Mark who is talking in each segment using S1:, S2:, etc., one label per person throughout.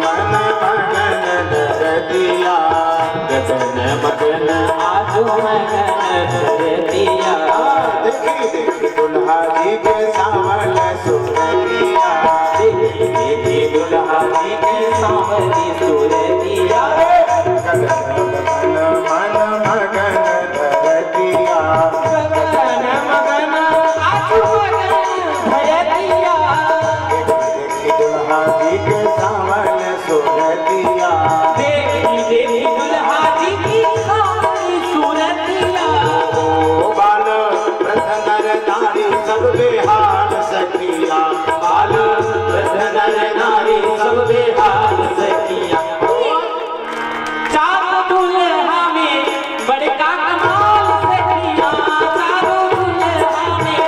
S1: मन मगन धरतिया गगन मगन आजू मगन धरतिया देखी देखी दुल्हा जी के सावल सुरतिया देखी देखी दुल्हा जी के सावली सुरतिया गगन मन मगन धरतिया गगन मगन आजू मगन धरतिया देखी दुल्हा जी के सावल सुरतिया देखी देखी दुल्हा जी की सावली सुरतिया ओ बाल वृद्ध नर नारी सब बेहाल सखिया बाल वृद्ध नर नारी सब बेहाल सखिया चारों दुल्हा में बड़का कमाल सखिया चारों दुल्हा में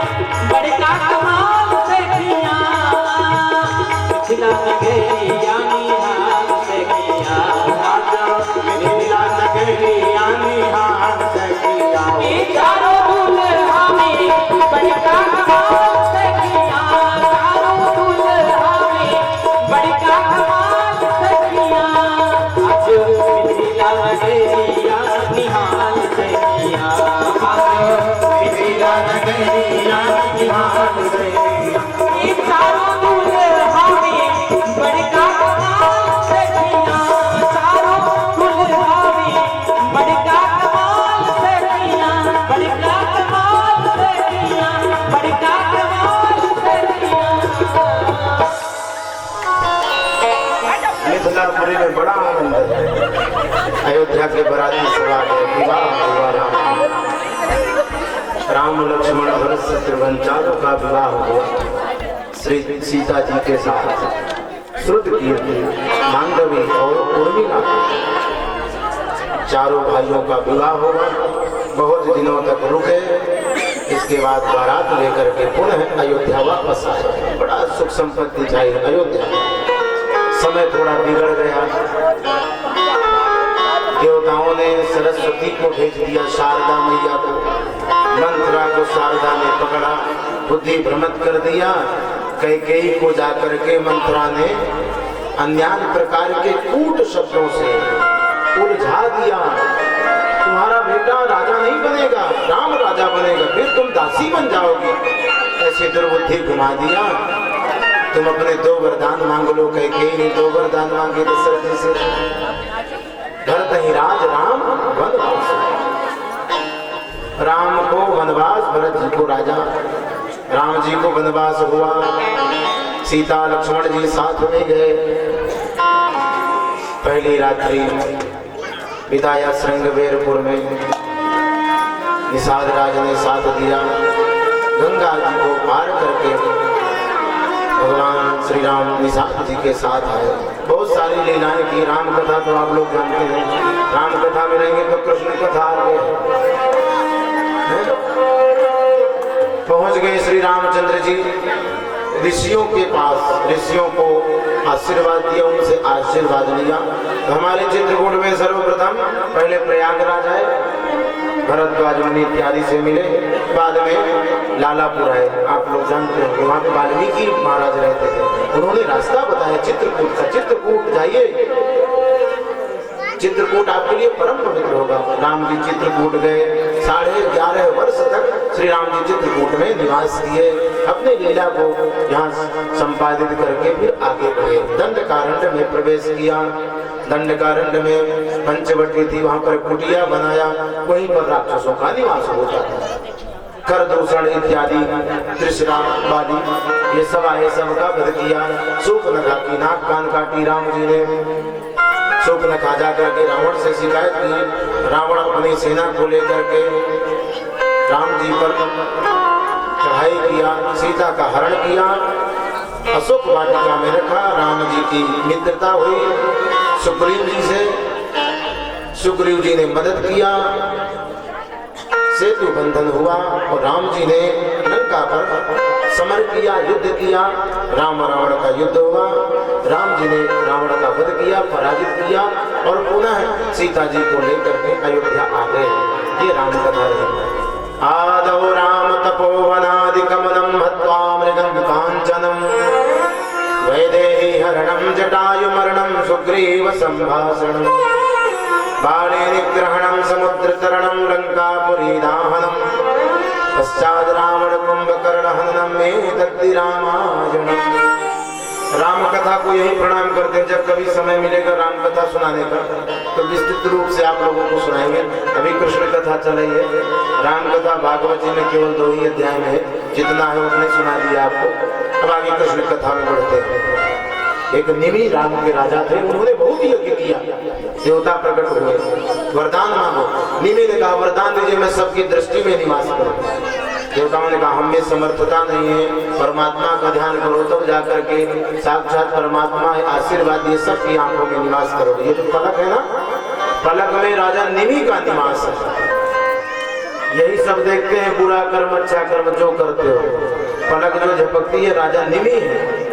S1: बड़का कमाल सखिया मिथिला नगरिया निहाल सखिया मिथिला नगरिया निहाल सखिया चारों दुल्हा में बड़का कमाल सखिया चारों दुल्हा में बड़का कमाल सखिया आज मिथिला नगरिया निहाल सखिया आज मिथिला नगरिया निहाल सखिया चारों दुल्हा में बड़का कमाल सखिया चारों दुल्हा में बड़का कमाल सखिया बड़का कमाल सखिया बड़का कमाल सखिया
S2: मिथिलापुरी में बड़ा आनंद है। अयोध्या के बराती सभा में विवाह हुआ राम लक्ष्मण भरत शत्रुघ्न चारों का विवाह हुआ श्री सीता जी के साथ श्रुत कीर्ति मांडवी और उर्मिला चारों भाइयों का विवाह हुआ बहुत दिनों तक रुके इसके बाद बारात लेकर के पुनः अयोध्या वापस आए बड़ा सुख संपत्ति चाहिए अयोध्या समय थोड़ा बिगड़ गया देवताओं ने सरस्वती को भेज दिया शारदा मैया को मंत्रा को शारदा ने पकड़ा बुद्धि भ्रमित कर दिया कैकेयी को जाकर के मंत्रा ने अन्य प्रकार के कूट शब्दों से उलझा दिया तुम्हारा बेटा राजा नहीं बनेगा राम राजा बनेगा फिर तुम दासी बन जाओगी ऐसे दुर्बुद्धि घुमा दिया तुम अपने दो वरदान मांग लो कैकेयी ने दो वरदान मांगे दशरथ जी से भरत ही राज राम वनवास राम को वनवास भरत जी को राजा राम जी को वनवास हुआ सीता लक्ष्मण जी साथ में गए पहली रात्रि बिताया श्रृंगवेरपुर में निषाद राज ने साथ दिया गंगा जी को पार करके भगवान श्री राम निषाद जी के साथ आए बहुत सारी लीलाएं की राम कथा तो आप लोग जानते हैं राम कथा में रहेंगे तो कृष्ण कथा आगे पहुंच गए श्री रामचंद्र जी ऋषियों के पास ऋषियों को आशीर्वाद दिया उनसे आशीर्वाद लिया तो हमारे चित्रकूट में सर्वप्रथम पहले प्रयागराज आए भरद्वाज मुनि इत्यादि से मिले बाद में लालापुर आए आप लोग जानते होंगे वहाँ पे वाल्मीकि महाराज रहते थे उन्होंने रास्ता बताया चित्रकूट का चित्रकूट जाइए चित्रकूट आपके लिए परम पवित्र होगा राम जी चित्रकूट गए 11.5 वर्ष तक श्री राम जी चित्रकूट में निवास किए अपने लीला को यहाँ संपादित करके फिर आगे बढ़े दंडकारण्य में प्रवेश किया दंडकारण्य में पंचवटी थी वहां पर कुटिया बनाया वहीं पर राक्षसों का निवास होता था कर दूषण इत्यादि त्रिशरा वाली ये सब आए सबका वध किया शूर्पणखा की नाक कान काटी राम जी ने शूर्पणखा जा करके रावण से शिकायत की रावण अपनी सेना को लेकर के राम जी पर चढ़ाई किया सीता का हरण किया अशोक वाटिका में रखा राम जी की मित्रता हुई सुग्रीव जी से सुग्रीव जी ने मदद किया सेतु बंधन हुआ और राम जी ने लंका पर समर किया युद्ध किया राम रावण का युद्ध हुआ राम जी ने रावण का वध किया पराजित किया और पुनः सीता जी को लेकर के अयोध्या आ गए ये राम कथा रही आदौ राम तपोवनादिकमलं हत्वा मृगं कांचनं वैदेही हरणं जटायुमरणं सुग्रीव संभाषणं बाणे निग्रहणं समुद्रतरणं लंकापुरीदाहनं पश्चात् रावण कुंभकर्ण हननं में दत्ति रामायणं। राम कथा को यही प्रणाम करते हैं। जब कभी समय मिलेगा राम कथा सुनाने का तो विस्तृत रूप से आप लोगों को सुनाएंगे। अभी कृष्ण कथा चल रही है। राम कथा भागवत जी में केवल 2 ही अध्याय में है, जितना है उतने सुना दिया आपको। अब आगे कृष्ण कथा में बढ़ते हैं। एक निमि राम के राजा थे, उन्होंने बहुत यज्ञ किया, देवता प्रकट हुए, वरदान मांगो। निमि ने कहा वरदान दीजिए, मैं सबकी दृष्टि में निवास करूं। देवताओं ने कहा हम में समर्थता नहीं है, परमात्मा का ध्यान करो तब जाकर के साक्षात परमात्मा आशीर्वाद दिए सबकी आंखों में निवास करोगे। ये तो पलक है ना, पलक में राजा निमि का निवास है। यही सब देखते हैं, बुरा कर्म अच्छा कर्म जो करते हो, पलक जो झपकती है राजा निमि है।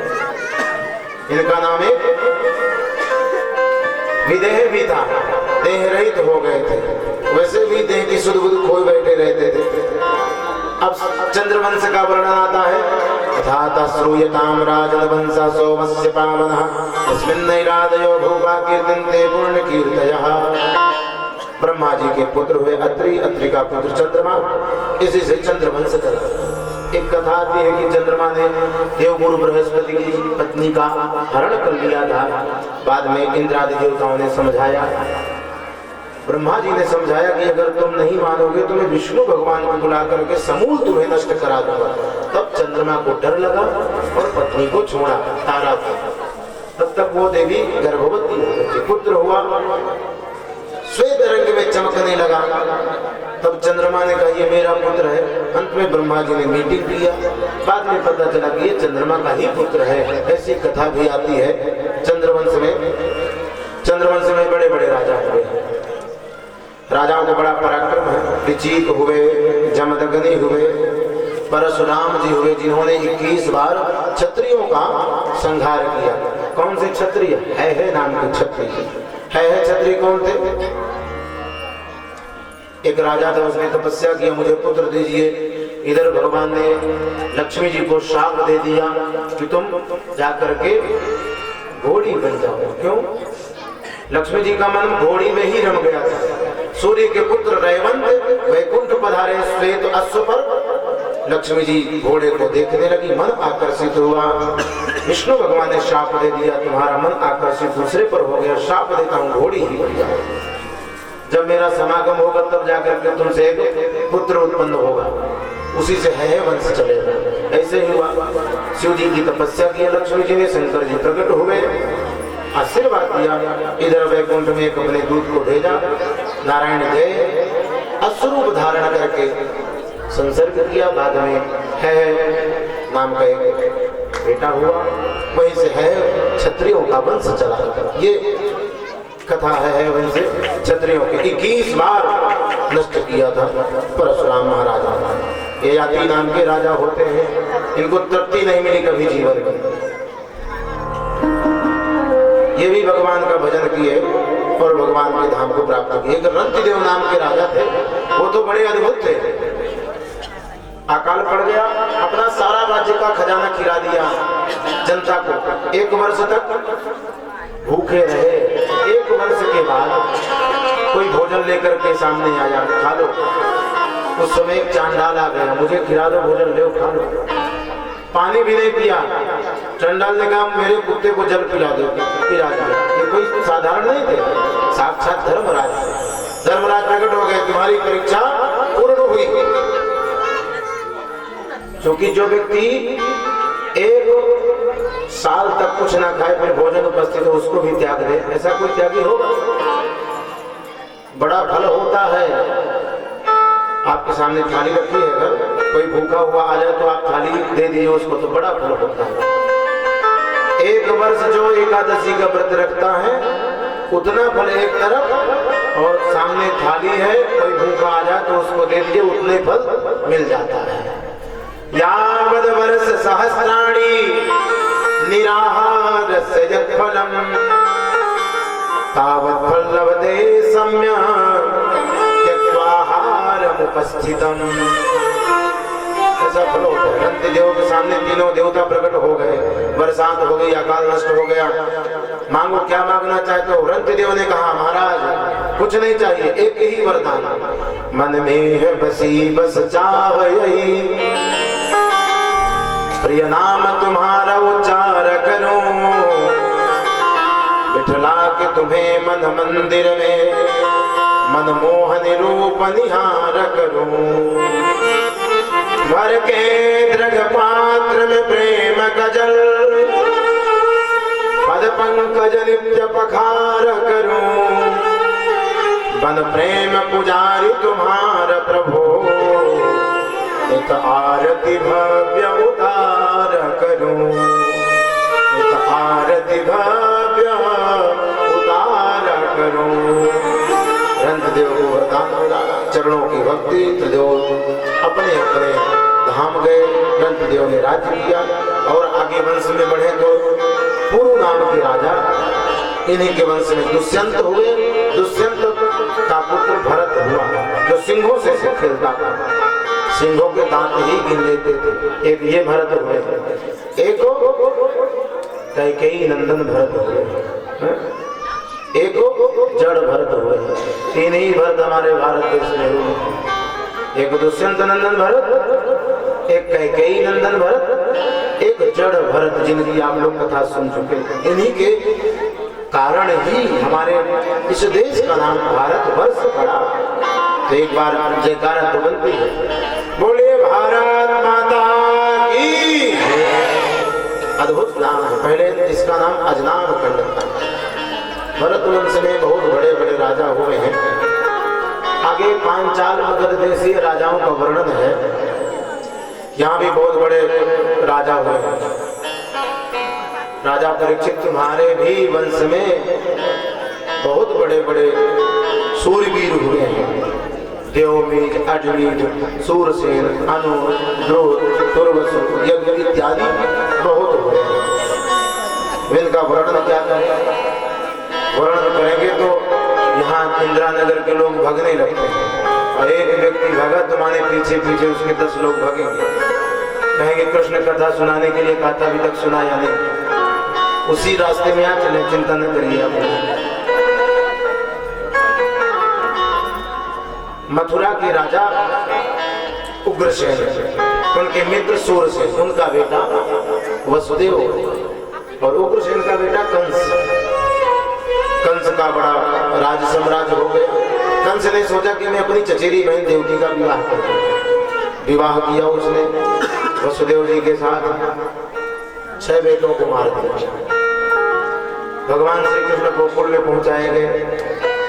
S2: इनका नाम एक विदेह भी था, देह रहित हो गए थे, वैसे भी देह की सुध बुध खोए बैठे रहते थे। अब चंद्रवंश का वर्णन आता है। तथा श्रूयताम राजन वंशा सोमस्य पावनः तस्मिन्नैरादयो भूपा कीर्तन्ते पूर्ण कीर्तयः। ब्रह्मा जी के पुत्र हुए अत्रि, अत्रि का पुत्र चंद्रमा, इसी से चंद्रवंश चला। एक कथा आती है कि चंद्रमा ने देवगुरु बृहस्पति की पत्नी का हरण कर लिया था। बाद में इंद्रादि देवताओं ने समझाया, ब्रह्मा जी ने समझाया कि अगर तुम नहीं मानोगे तो मैं विष्णु भगवान को बुला करके समूल तुम्हें नष्ट करा दूंगा। तब चंद्रमा को डर लगा और पत्नी को छोड़ा, तारा था। तब तक वो देवी गर्भवती हो गई, पुत्र हुआ, श्वेत रंग में चमकने लगा। तब चंद्रमा ने कहा ये मेरा पुत्र है। अंत में ब्रह्मा जी ने मीटिंग किया, बाद में पता चला कि ये चंद्रमा का ही पुत्र है। ऐसी कथा भी आती है। चंद्रवंश में बड़े बड़े राजा हुए, राजाओं को बड़ा पराक्रम है। ऋचिक हुए, जमदग्नि हुए, परशुराम जी हुए, जिन्होंने 21 बार क्षत्रियों का संहार किया। कौन से क्षत्रिय? है नाम के क्षत्रिय। है क्षत्रिय कौन थे? एक राजा था, उसने तपस्या किया मुझे पुत्र दीजिए। इधर भगवान ने लक्ष्मी जी को शाप दे दिया कि तुम जाकर के घोड़ी बन जाओ। क्यों? लक्ष्मी जी का मन घोड़ी में ही रम गया था। सूर्य के पुत्र रेवंत वैकुंठ पधारे श्वेत अश्व पर। लक्ष्मी जी घोड़े को देखने लगी, मन आकर्षित हुआ। विष्णु भगवान ने शाप दे दिया, तुम्हारा मन आकर्षित दूसरे पर हो गया, शाप देता हूँ घोड़ी ही बन जाओ। जब मेरा समागम होगा तब जाकर के तुमसे एक पुत्र उत्पन्न होगा, उसी से है वंश चलेगा। ऐसे ही हुआ। शिव जी की तपस्या की लक्ष्मी जी ने, शंकर जी प्रकट हुए, आशीर्वाद दिया। इधर वैकुंठ में एक अपने दूत को भेजा। नारायण गए, अश्वरूप धारण करके संसर्ग किया। बाद में है नाम का एक बेटा हुआ, वहीं से है क्षत्रियों का वंश चला। ये कथा है वंश क्षत्रियों के 21 बार नष्ट किया था परशुराम महाराजा। ये यात्री नाम के राजा होते हैं, इनको तृप्ति नहीं मिली कभी जीवन की। ये भी भगवान का भजन किए और भगवान के धाम को प्राप्त किए। एक रंतिदेव नाम के राजा थे, वो तो बड़े अद्भुत थे। अकाल पड़ गया, अपना सारा राज्य का खजाना खिला दिया जनता को। 1 वर्ष तक भूखे रहे। 1 वर्ष के बाद कोई भोजन लेकर के सामने आया, खा लो। उस समय एक चांडाल आ गया, मुझे खिला दो भोजन, ले खा लो। पानी भी नहीं पिया। चंडाल ने कहा मेरे कुत्ते को जल पिला दो, पिला दिया। ये कोई साधारण नहीं थे, साक्षात धर्मराज। धर्मराज प्रकट हो गए, तुम्हारी परीक्षा पूर्ण हुई। क्योंकि जो व्यक्ति 1 साल तक कुछ ना खाए फिर भोजन उपस्थित हो, उसको भी त्याग दे, ऐसा कोई त्यागी होगा? बड़ा फल होता है। आपके सामने थाली रखी है, अगर कोई भूखा हुआ आ जाए तो आप थाली दे दीजिए उसको, तो बड़ा फल होता है। 1 वर्ष जो एकादशी का व्रत रखता है उतना फल एक तरफ, और सामने थाली है, कोई भूखा आ जाए तो उसको दे दीजिए, उतने फल मिल जाता है। यावद वर्ष सहस्राणि निराहारस्य यत् फलम् तावत् फल लभते सम्यक् त्यक्त्वाहारम् उपस्थितम्। ऐसा फल होता है। रंतिदेव के सामने तीनों देवता प्रकट हो गए, बरसात हो गई, अकाल नष्ट हो गया, मांगो क्या मांगना चाहते हो। रंतदेव ने कहा महाराज कुछ नहीं चाहिए, एक ही वरदान, मन में है बसी बस चाह यही, प्रिय नाम तुम्हारा उच्चार करूं, बिठला के तुम्हें मन मंदिर में मनमोहन रूप निहार करूं, भर के दृढ़ पात्र में प्रेम कजल, पद पंकज नित्य पखार करूं, बन प्रेम पुजारी तुम्हार प्रभु, एक आरती भव्य उतार करूं, एक आरती भव्य उतार करूं। रंतदेव को वरदान मिला, चरणों की भक्ति, तो देव अपने अपने धाम गए। रंतदेव ने राज्य किया और आगे वंश में बढ़े तो पुरु नाम के राजा, इन्हीं के वंश में दुष्यंत हुए। दुष्यंत का पुत्र भरत हुआ, जो सिंहों से खेलता था, सिंहों के दांत ही गिन लेते थे। एक ये भरत हुए, एक कैकेयी नंदन भरत हुए, एक जड़ भरत हुए। तीन ही भरत हमारे भारत देश में हुए, एक दुष्यंत नंदन भरत, एक कैकेयी नंदन भरत, एक जड़ भरत, जिनकी आप लोग कथा सुन चुके। इन्हीं के कारण ही हमारे इस देश का नाम भारत वर्ष पड़ा। तो एक बार जयकारा तो बनती है, बोले भारत माता की। अद्भुत नाम है, पहले इसका नाम अजनाभ खंड था। भरत वंश में बहुत बड़े बड़े राजा हुए हैं। आगे पांचाल मगध देशीय राजाओं का वर्णन है, यहाँ भी बहुत बड़े राजा हुए हैं। राजा परीक्षित तुम्हारे भी वंश में बहुत बड़े बड़े सूरवीर हुए हैं। देवमीज, अजमीज, सूरसेन, अनु, द्रोण, तुर्वसु, यज्ञ इत्यादि बहुत हुए हैं। इनका वर्णन क्या करें? वर्णन करेंगे तो यहाँ इंदिरा नगर के लोग भगने लगते हैं, और एक व्यक्ति भगा तुम्हारे पीछे पीछे उसके 10 लोग भगेंगे, कहेंगे कृष्ण कथा सुनाने के लिए कहा था, अभी तक सुनाया नहीं। उसी रास्ते में आ चले, चिंता न करिए आप। मथुरा के राजा उग्रसेन, उनके मित्र सूरसेन, उनका बेटा वसुदेव और उग्रसेन का बेटा कंस। कंस का बड़ा राज साम्राज्य हो गया। कंस ने सोचा कि मैं अपनी चचेरी बहन देवकी का विवाह करूं। विवाह किया उसने वसुदेव जी के साथ, 6 बेटों को मार दिया। भगवान श्री कृष्ण गोकुल में पहुंचाए गए।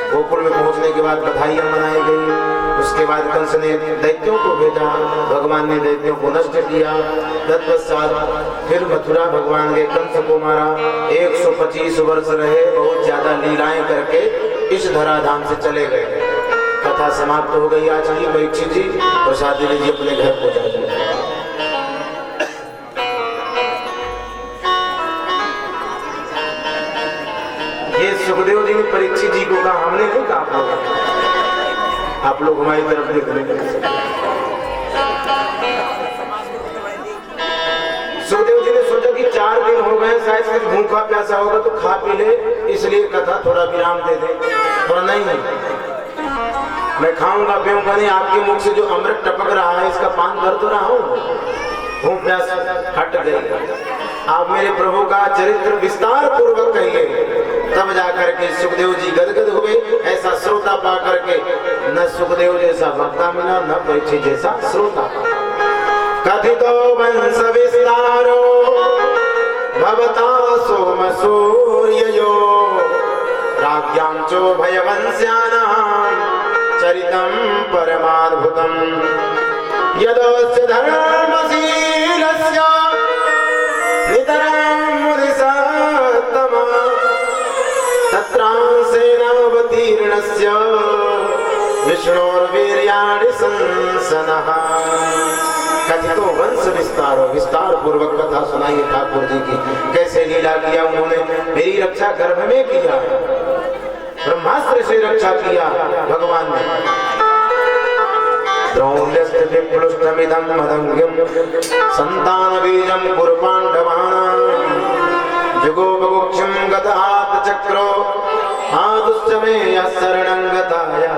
S2: गोकुल में पहुंचने के बाद बधाइयां मनाई गई। उसके बाद कंस ने दैत्यों को भेजा, भगवान ने दैत्यों को नष्ट किया। तत्पश्चात फिर मथुरा भगवान ने कंस को मारा। 125 वर्ष रहे, बहुत ज्यादा लीलाएं करके इस धराधाम से चले गए। कथा समाप्त हो गई आज की। परीक्षित जी प्रसाद लीजिए, अपने घर को जाइए। ये सुखदेव जी ने परीक्षित जी को कहा, हमने नहीं कहा, आप लोग हमारी तरफ देख रहे हैं। सुखदेव जी ने सोचा कि 4 दिन हो गए, शायद कुछ भूखा प्यासा होगा तो खा पी ले, इसलिए कथा थोड़ा विराम दे दे। और नहीं, मैं खाऊंगा पीऊंगा नहीं, आपके मुख से जो अमृत टपक रहा है इसका पान कर तो रहा हूँ। भूख प्यास हट गई। आप मेरे प्रभु का चरित्र विस्तार पूर्वक कहिए, तब जाकर के सुखदेव जी गदगद हुए। ऐसा श्रोता पा करके न सुखदेव जैसा वक्ता मिला, न परीक्षित जैसा श्रोता। कथितो वंश विस्तारो भवता सोम सूर्ययो, राज्ञां चो भयवंश्यानां चरितं परमाद्भुतं, यदोस्य धर्मशीलस्य नितरां मुदिसत्तमा, तत्रांसेनावतीर्णस्य विष्णोर्वीर्याणि संसनः। कथितो वंश विस्तारो, विस्तार पूर्वक कथा सुनाई ठाकुर जी की। कैसे लीला किया उन्होंने, मेरी रक्षा गर्भ में किया, ब्रह्मास्त्र से रक्षा किया भगवान ने। द्रौण्यस्य विप्लुष्टमिदं मदंग्यं संतान बीजं कुरु पांडवानां, जुगो बगुक्षम गतहात चक्रो आदुश्च में शरणं गताया।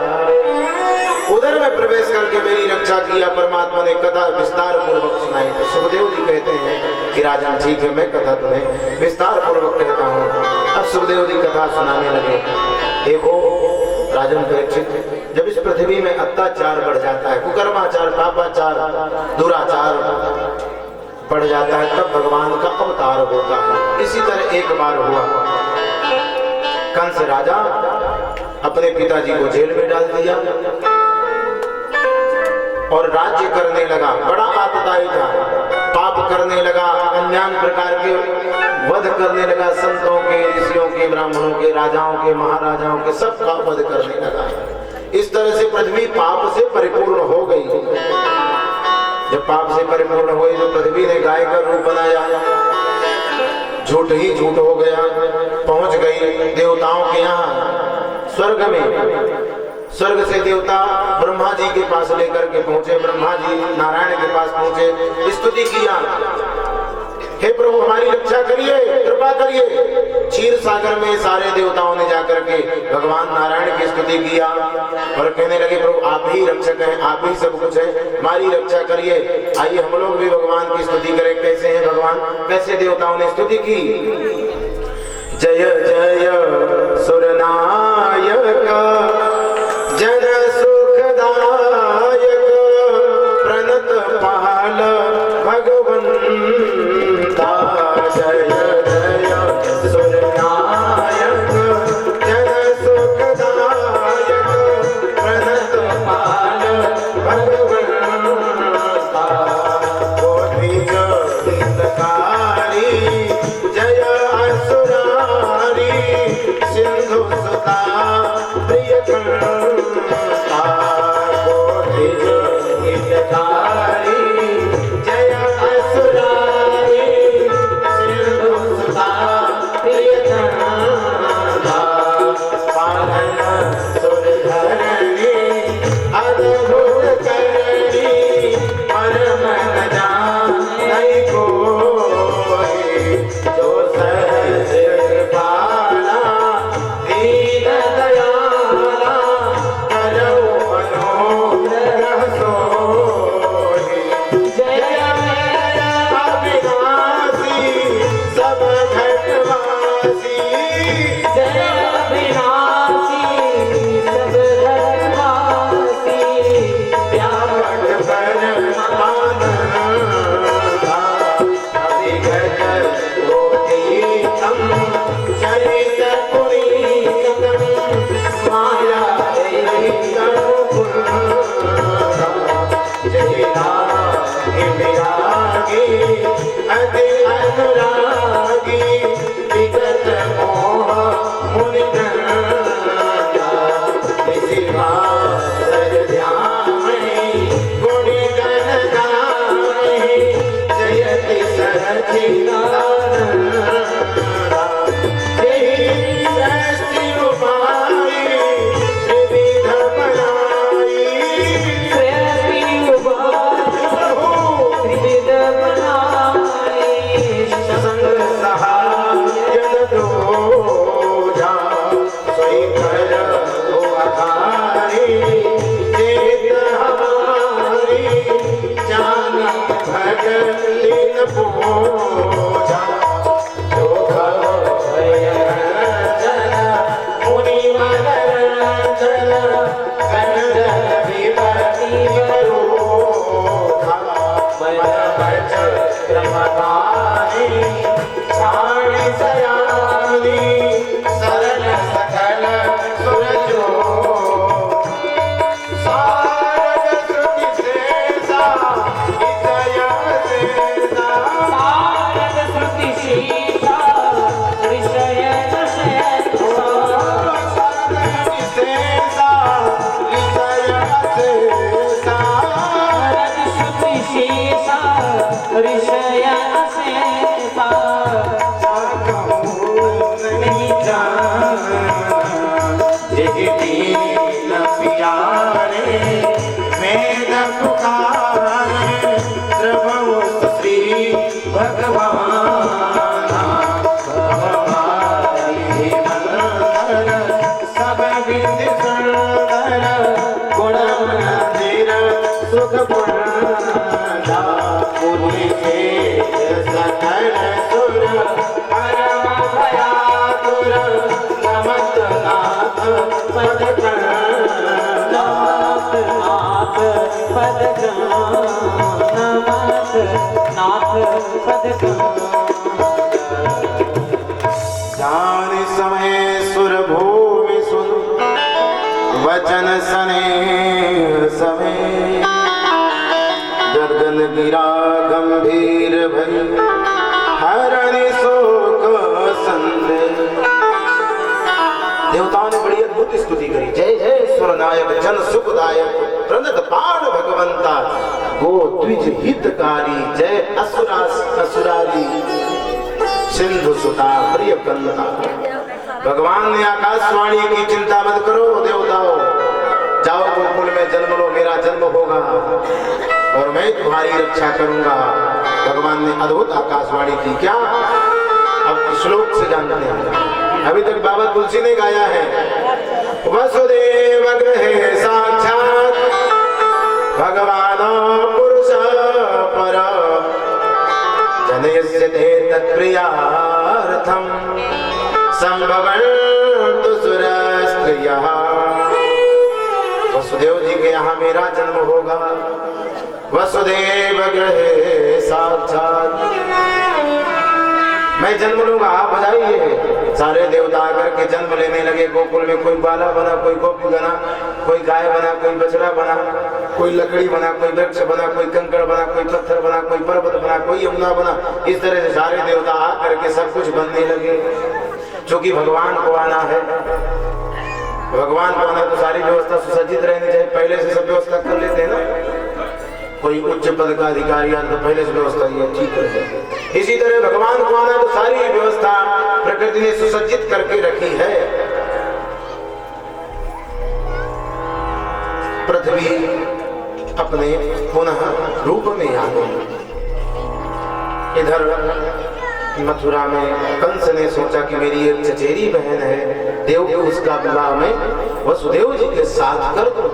S2: उधर में प्रवेश करके मेरी रक्षा किया। परमात्मा ने कथा विस्तार पूर्वक सुनाई। तो सुखदेव जी कहते हैं कि राजन ठीक है, मैं कथा तुम्हें विस्तार पूर्वक कहता हूँ। अब सुखदेव जी कथा सुनाने लगे। देखो राजन परीक्षित, जब इस पृथ्वी में अत्याचार बढ़ जाता है, कुकर्माचार, पापाचार, दुराचार बढ़ जाता है, तब भगवान का अवतार होता है। इसी तरह एक बार हुआ, कंस राजा अपने पिताजी को जेल में डाल दिया और राज्य करने लगा। बड़ा आतताई था, पाप करने लगा, अन्यान्य प्रकार के वध करने लगा, संतों के, ऋषियों के, ब्राह्मणों के, राजाओं के, महाराजाओं के, सबका वध करने लगा। इस तरह से पृथ्वी पाप से परिपूर्ण हो गई। जब पाप से परिपूर्ण हुई तो पृथ्वी ने गाय का रूप बनाया, झूठ ही झूठ हो गया, पहुंच गई देवताओं के यहाँ स्वर्ग में। स्वर्ग से देवता ब्रह्मा जी के पास लेकर के पहुंचे। ब्रह्मा जी नारायण के पास पहुंचे, स्तुति किया, हे प्रभु हमारी रक्षा करिए, कृपा करिए। क्षीर सागर में सारे देवताओं ने जाकर के भगवान नारायण की स्तुति किया और कहने लगे प्रभु आप ही रक्षक हैं, आप ही सब कुछ है, हमारी रक्षा करिए। आइए हम लोग भी भगवान की स्तुति करें। कैसे हैं भगवान? कैसे देवताओं ने स्तुति की? जय जय सुरनायक जन सुखदायक प्रणत पाल भगवंता। जय जय सुरनायक जन सुखदायक प्रणत पाल भगवंता। बोधिज हितकारी जय असुरारी सिंधु सुता प्रिय कंता। बोधिज हितकारी जय असुरारी सिंधु जान समय सुर भूमि सुन वचन सने समय गर्दन गिरा गंभीर भई हरण शोक संदेह। देवताओं ने बड़ी अद्भुत स्तुति करी। जय जय स्वरनायक जन सुखदायक प्रणत पाण भगवंता गो द्विज हितकारी जय असुरारी सिंधु सुता प्रिय कंता। भगवान ने आकाशवाणी की चिंता मत करो देवताओं, जाओ गोकुल में जन्म लो, मेरा जन्म होगा और मैं तुम्हारी रक्षा करूंगा। भगवान ने अद्भुत आकाशवाणी की। क्या अब श्लोक से जानते हैं, अभी तक बाबा तुलसी ने गाया है। वसुदेव गृहे साक्षात भगवान पुरुष पर जनयस्य ते तत्प्रियार्थम संभवन्तु सुरस्त्रियः। वसुदेव जी के यहाँ मेरा जन्म होगा। वसुदेव गृहे साक्षात मैं जन्म लूंगा, आप बजाइए। सारे देवता आकर के जन्म लेने लगे गोकुल में। कोई बाला बना, कोई गोपी बना, कोई गाय बना, कोई बछड़ा बना, कोई लकड़ी बना, कोई वृक्ष बना, कोई कंकड़ बना, कोई पत्थर बना, कोई पर्वत बना, कोई यमुना बना। इस तरह से सारे देवता आकर के सब कुछ बनने लगे। क्योंकि भगवान को आना है, भगवान को आना तो सारी व्यवस्था सुसज्जित रहनी चाहिए। पहले से सब व्यवस्था कर लेते हैं ना। कोई उच्च पद का अधिकारी आना तो पहले से व्यवस्था ये ठीक है। इसी तरह भगवान को आना तो सारी व्यवस्था प्रकृति ने सुसज्जित करके रखी है। पृथ्वी अपने पुनः रूप में आ गई। इधर मथुरा में कंस ने सोचा कि मेरी एक चचेरी बहन है, देव को उसका विवाह में वसुदेव जी के साथ कर दो।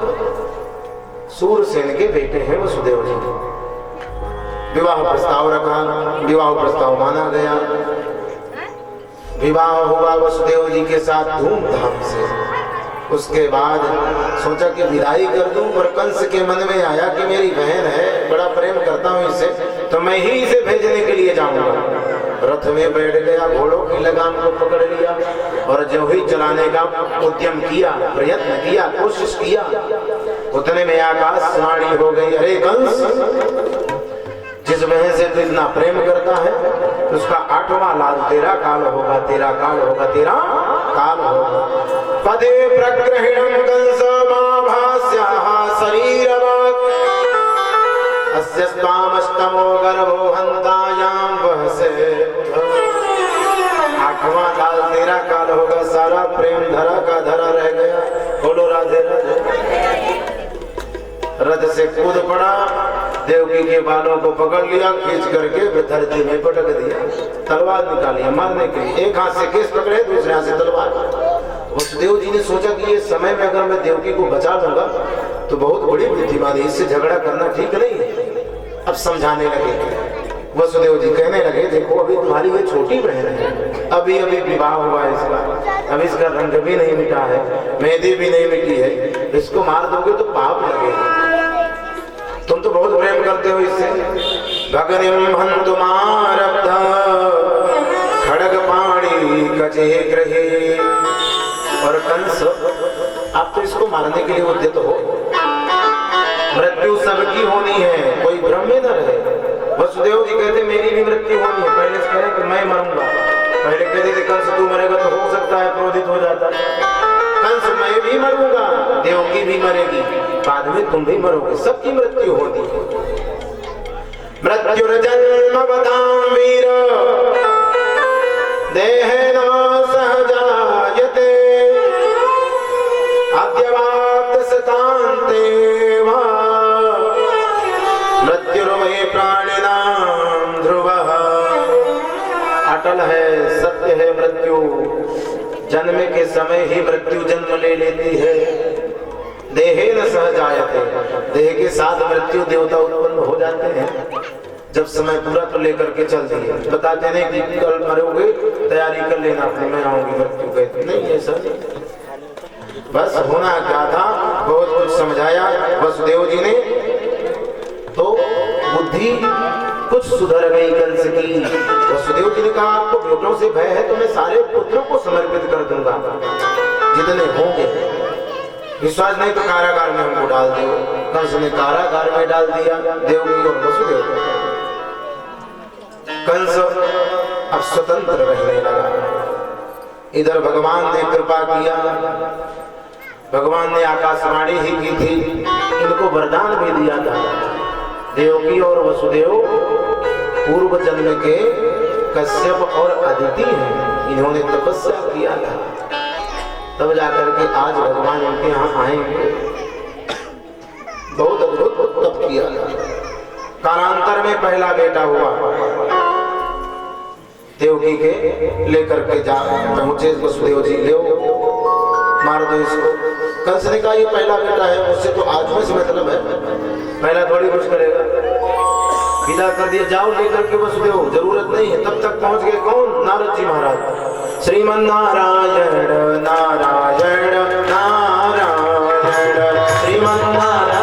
S2: सूरसेन के बेटे हैं वसुदेव जी। विवाह प्रस्ताव रखा, विवाह प्रस्ताव माना गया। विवाह हुआ वसुदेव जी के साथ धूमधाम से। उसके बाद सोचा कि विदाई कर दूं, पर कंस के मन में आया कि मेरी बहन है, बड़ा प्रेम करता हूं इससे, तो मैं ही इसे भेजने के लिए जाऊंगा। रथ में बैठ गया, घोड़ों की लगाम को पकड़ लिया और जो ही चलाने का उद्यम किया, प्रयत्न किया, कोशिश किया, उतने में आकाशवाणी हो गई। अरे कंस, जिस बहन से तू इतना प्रेम करता है उसका 8वां लाल तेरा काल होगा, तेरा काल होगा, तेरा काल होगा। पदे प्रग्रहिणं कंस माभास्याः शरीरवाक् अस्य स्वामस्तमो गर्भो हन्तायां वहसे। 8वां काल तेरा काल होगा। सारा प्रेम धरा का धरा रह गया। बोलो राधे राधे। रथ से कूद पड़ा, देवकी के बालों को पकड़ लिया, खींच करके धरती में पटक दिया। तलवार निकाली मारने के लिए। एक हाथ से केस पकड़े, दूसरे हाथ से तलवार। वसुदेव जी ने सोचा कि ये समय में अगर मैं देवकी को बचा लूंगा तो बहुत बड़ी बुद्धिमानी, इससे झगड़ा करना ठीक नहीं है। अब समझाने लगे। वसुदेव जी कहने लगे, देखो अभी तुम्हारी ये छोटी बहन है, अभी अभी विवाह हुआ है इसका, अब इसका रंग भी नहीं मिटा है, मेहंदी भी नहीं मिटी है, इसको मार दोगे तो पाप लगेगा। तुम तो बहुत प्रेम करते हो इससे। भगनिम हन्तुमारब्ध खड्ग पाणी कचे ग्रहे। और कंस, आप तो इसको मारने के लिए उद्यत हो। मृत्यु सबकी होनी है, कोई भ्रम में न रहे। वसुदेव जी कहते मेरी भी मृत्यु होनी है। पहले से कहे कि मैं मरूंगा, पहले कहते थे कंस तू मरेगा तो हो सकता है क्रोधित हो जाता है। कंस मैं भी मरूंगा, देवकी भी मरेगी, बाद में तुम भी मरोगे, सबकी मृत्यु होती है। मृत्युर्जन्म बदाम वीर देहेन सहजायते अद्यवाप्त सतान्ते वा मृत्युर्मये प्राणिनां ध्रुवः। अटल है, सत्य है मृत्यु। जन्म के समय ही मृत्यु जन्म ले लेती है। देहेन सहजायते, देह के साथ मृत्यु देवता उत्पन्न हो जाते हैं। जब समय पूरा तो लेकर के चलती है। बताते नहीं कि कल मरोगे, तैयारी कर लेना, फिर मैं आऊंगी मृत्यु कहते नहीं, ऐसा नहीं। बस होना क्या था, बहुत कुछ समझाया वसुदेव जी ने। तो बुद्धि कुछ सुधर गई कंस की। वसुदेव जी ने कहा आपको बेटों से भय है तो मैं सारे पुत्रों को समर्पित कर दूंगा जितने होंगे, विश्वास नहीं तो कारागार में हमको डाल दो। कंस ने कारागार में डाल दिया देवकी और वसुदेव को। कंस अब स्वतंत्र रहने लगा। इधर भगवान ने कृपा किया, भगवान ने आकाशवाणी ही की थी, इनको वरदान भी दिया था। देवकी और वसुदेव पूर्व जन्म के कश्यप और अदिति हैं, इन्होंने तपस्या किया था, तब जाकर के आज भगवान इनके यहाँ आएंगे। बहुत अद्भुत तप किया था। कालांतर में पहला बेटा हुआ, देवकी के लेकर के जा पहुंचे वसुदेव जी, ले मार दो इसको। कंस ने कहा ये पहला बेटा है, मुझसे तो आज में से मतलब है, पहला थोड़ी कुछ करेगा। विदा कर दिया, जाओ लेकर के वसुदेव, जरूरत नहीं है। तब तक पहुंच गए कौन? नारद जी महाराज। श्रीमन नारायण नारायण नारायण, श्रीमन नारायण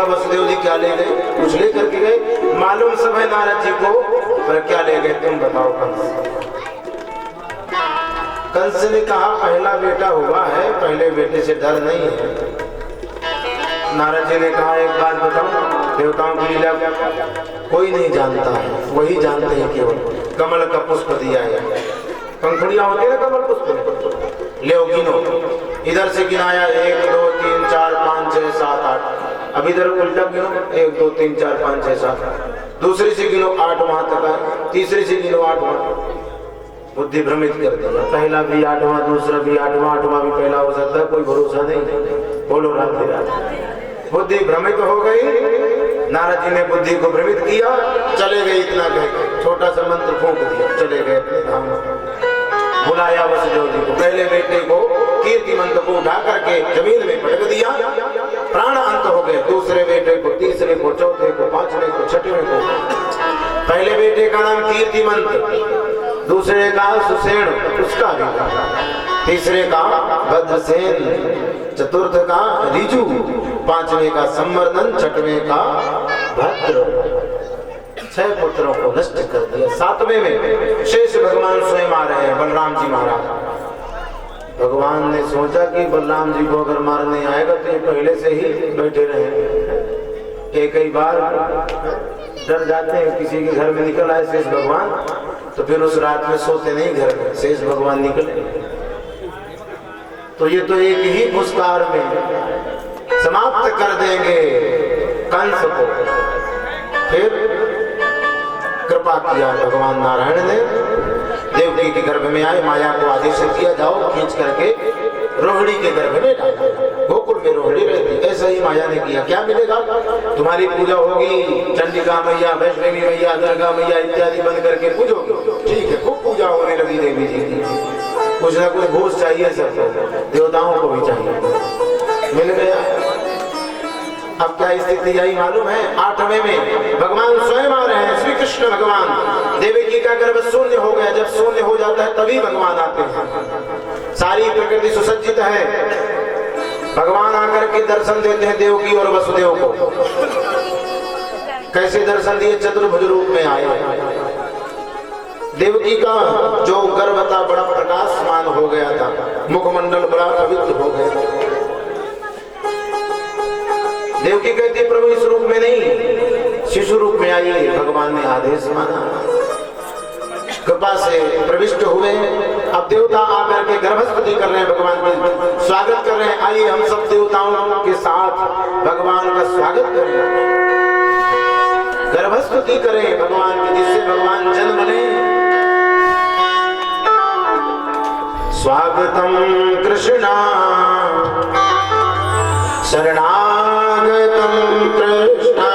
S2: वसुदेव जी क्या ले गए? कुछ ले करके गए, मालूम सब है नारद जी को, पर क्या ले गए तुम बताओ। कंस ने कहा पहला बेटा हुआ है, पहले बेटे से डर नहीं है। नारद जी ने कहा एक बात बताओ, देवताओं की लीला कोई नहीं जानता है, वही जानते हैं केवल। कमल का पुष्प दिया है, पंखुड़ियां होती है ना कमल पुष्प, ले गिनो। इधर से गिनाया 1 2 3 4 5 6 7 8, अब इधर उल्टा गिनो 1 2 3 4 5 6 7, दूसरी से गिनो 8 वहां तक है, तीसरी से गिनो 8 वहां। बुद्धि भ्रमित कर दिया, पहला भी 8वां, दूसरा भी 8वां, 8वां भी पहला हो सकता है, कोई भरोसा नहीं। बोलो राधे राधे। बुद्धि भ्रमित हो गई, नारद जी ने बुद्धि को भ्रमित किया, चले गए। इतना कह छोटा सा मंत्र फूंक दिया, चले गए अपने धाम। बुलाया वसुदेव जी को, पहले बेटे को कीर्ति मंत्र को उठा करके जमीन में पटक दिया, प्राण अंत हो गए। दूसरे बेटे को, तीसरे को, चौथे को, पांचवें को, छठवें को। पहले बेटे का नाम कीर्ति मंत्र, दूसरे का सुसेन, उसका भी, तीसरे का भद्रसेन, चतुर्थ का रिजु, पांचवें का संवर्धन, छठवें का भद्र। 6 पुत्रों को नष्ट कर दिया। 7वें में शेष भगवान स्वयं आ रहे हैं, बलराम जी महाराज। भगवान ने सोचा कि बलराम जी को अगर मारने आएगा तो ये पहले से ही बैठे रहे। एक ही बार डर जाते हैं, किसी के घर में निकल आए शेष भगवान तो फिर उस रात में सोते नहीं घर में, शेष भगवान निकले तो ये तो एक ही पुरस्कार में समाप्त कर देंगे कंस को। फिर कृपा किया भगवान नारायण ने, देवकी के गर्भ में आए, माया को आदेश किया जाओ खींच करके रोहिणी के गर्भ में डाला। गोकुल में रोहिणी रहती, ऐसा ही माया ने किया। क्या मिलेगा? तुम्हारी पूजा होगी, चंडिका मैया, वैष्णवी मैया, दुर्गा मैया इत्यादि बन करके पूजोगे, ठीक है। खूब पूजा होने लगी देवी जी की, कुछ ना कुछ घूस चाहिए सबको, देवताओं को भी चाहिए, मिल गया। अब क्या स्थिति आई मालूम है? 8वें में भगवान स्वयं आ रहे हैं, श्री कृष्ण भगवान। देवकी का गर्भ शून्य हो गया, जब शून्य हो जाता है तभी भगवान आते हैं। सारी प्रकृति सुसज्जित है, भगवान आकर के दर्शन देते हैं देवकी और वसुदेव को। कैसे दर्शन दिए? चतुर्भुज रूप में आए। देवकी का जो गर्भ था बड़ा प्रकाशमान हो गया था, मुखमंडल बड़ा पवित्र हो गया। देवकी कहती प्रभु इस रूप में नहीं, शिशु रूप में आइए, भगवान ने आदेश माना, कृपा से प्रविष्ट हुए। अब देवता आकर के गर्भस्तुति कर रहे हैं, भगवान का स्वागत कर रहे हैं। आइए हम सब देवताओं के साथ भगवान का स्वागत करें, गर्भस्तुति करें भगवान की, जिससे भगवान जन्म लें। स्वागतम कृष्णा शरणागतम कृष्णा,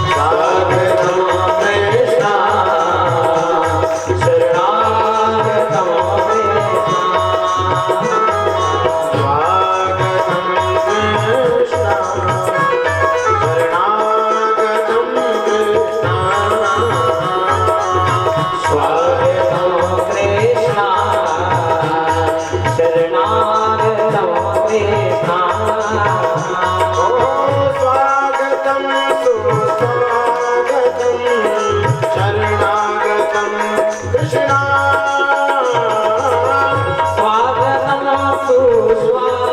S2: स्वागतम कृष्णा शरणागतम कृष्णा, स्वागतम कृष्णा शरणागतम कृष्णा, स्वागतम कृष्णा शरणागतम कृष्णा। स्वागतम सुस्वागतम शरणागतम कृष्णा,
S1: स्वागतम सुस्वागतम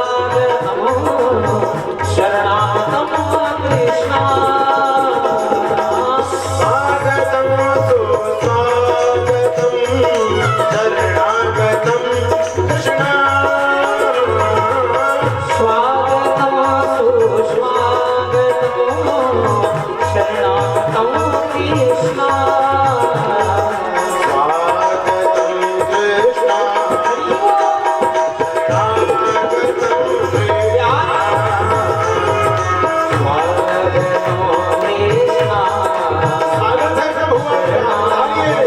S1: शरणागतम कृष्णा,
S2: स्वागतम सुस्वागतम शरणागतम कृष्णा,
S1: स्वागतम सुस्वागतम शरणागतम कृष्णा।
S2: स्वागतम कृष्णा शरणागतम कृष्णा,
S1: स्वागतम कृष्णा
S2: स्वागत है प्रभु आपका। आइए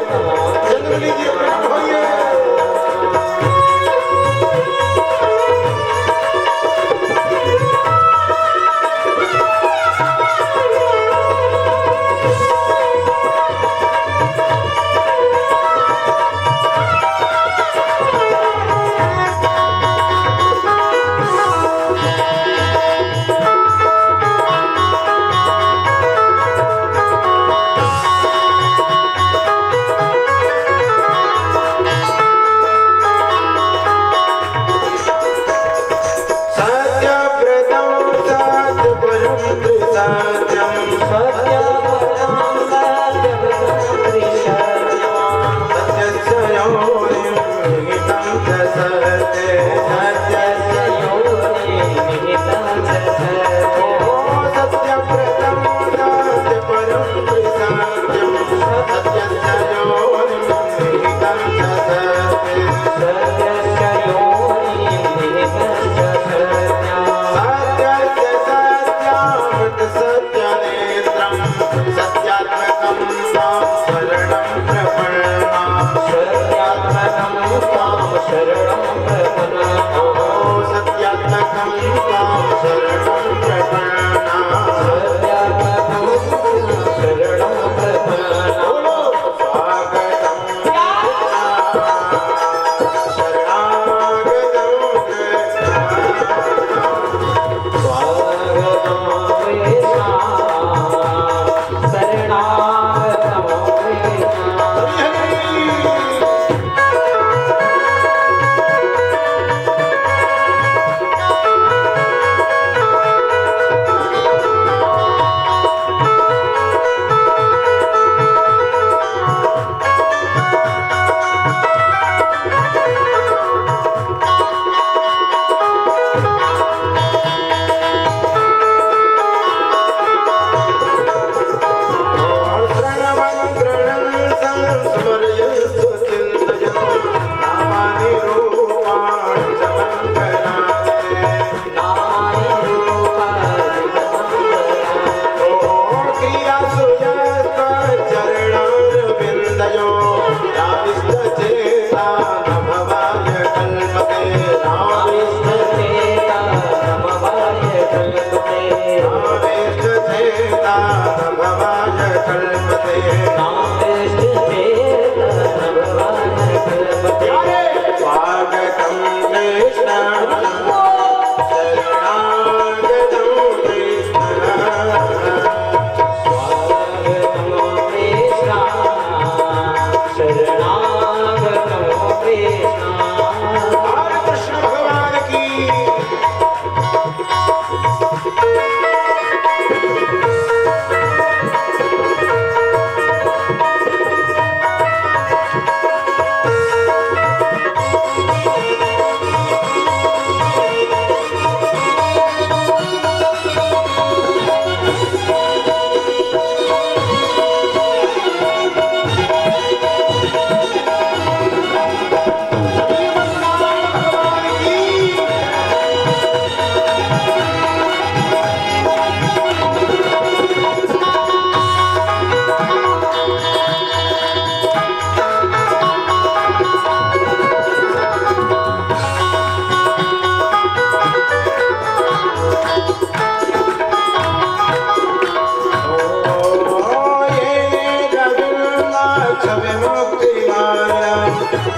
S2: छवि मुक्ति माया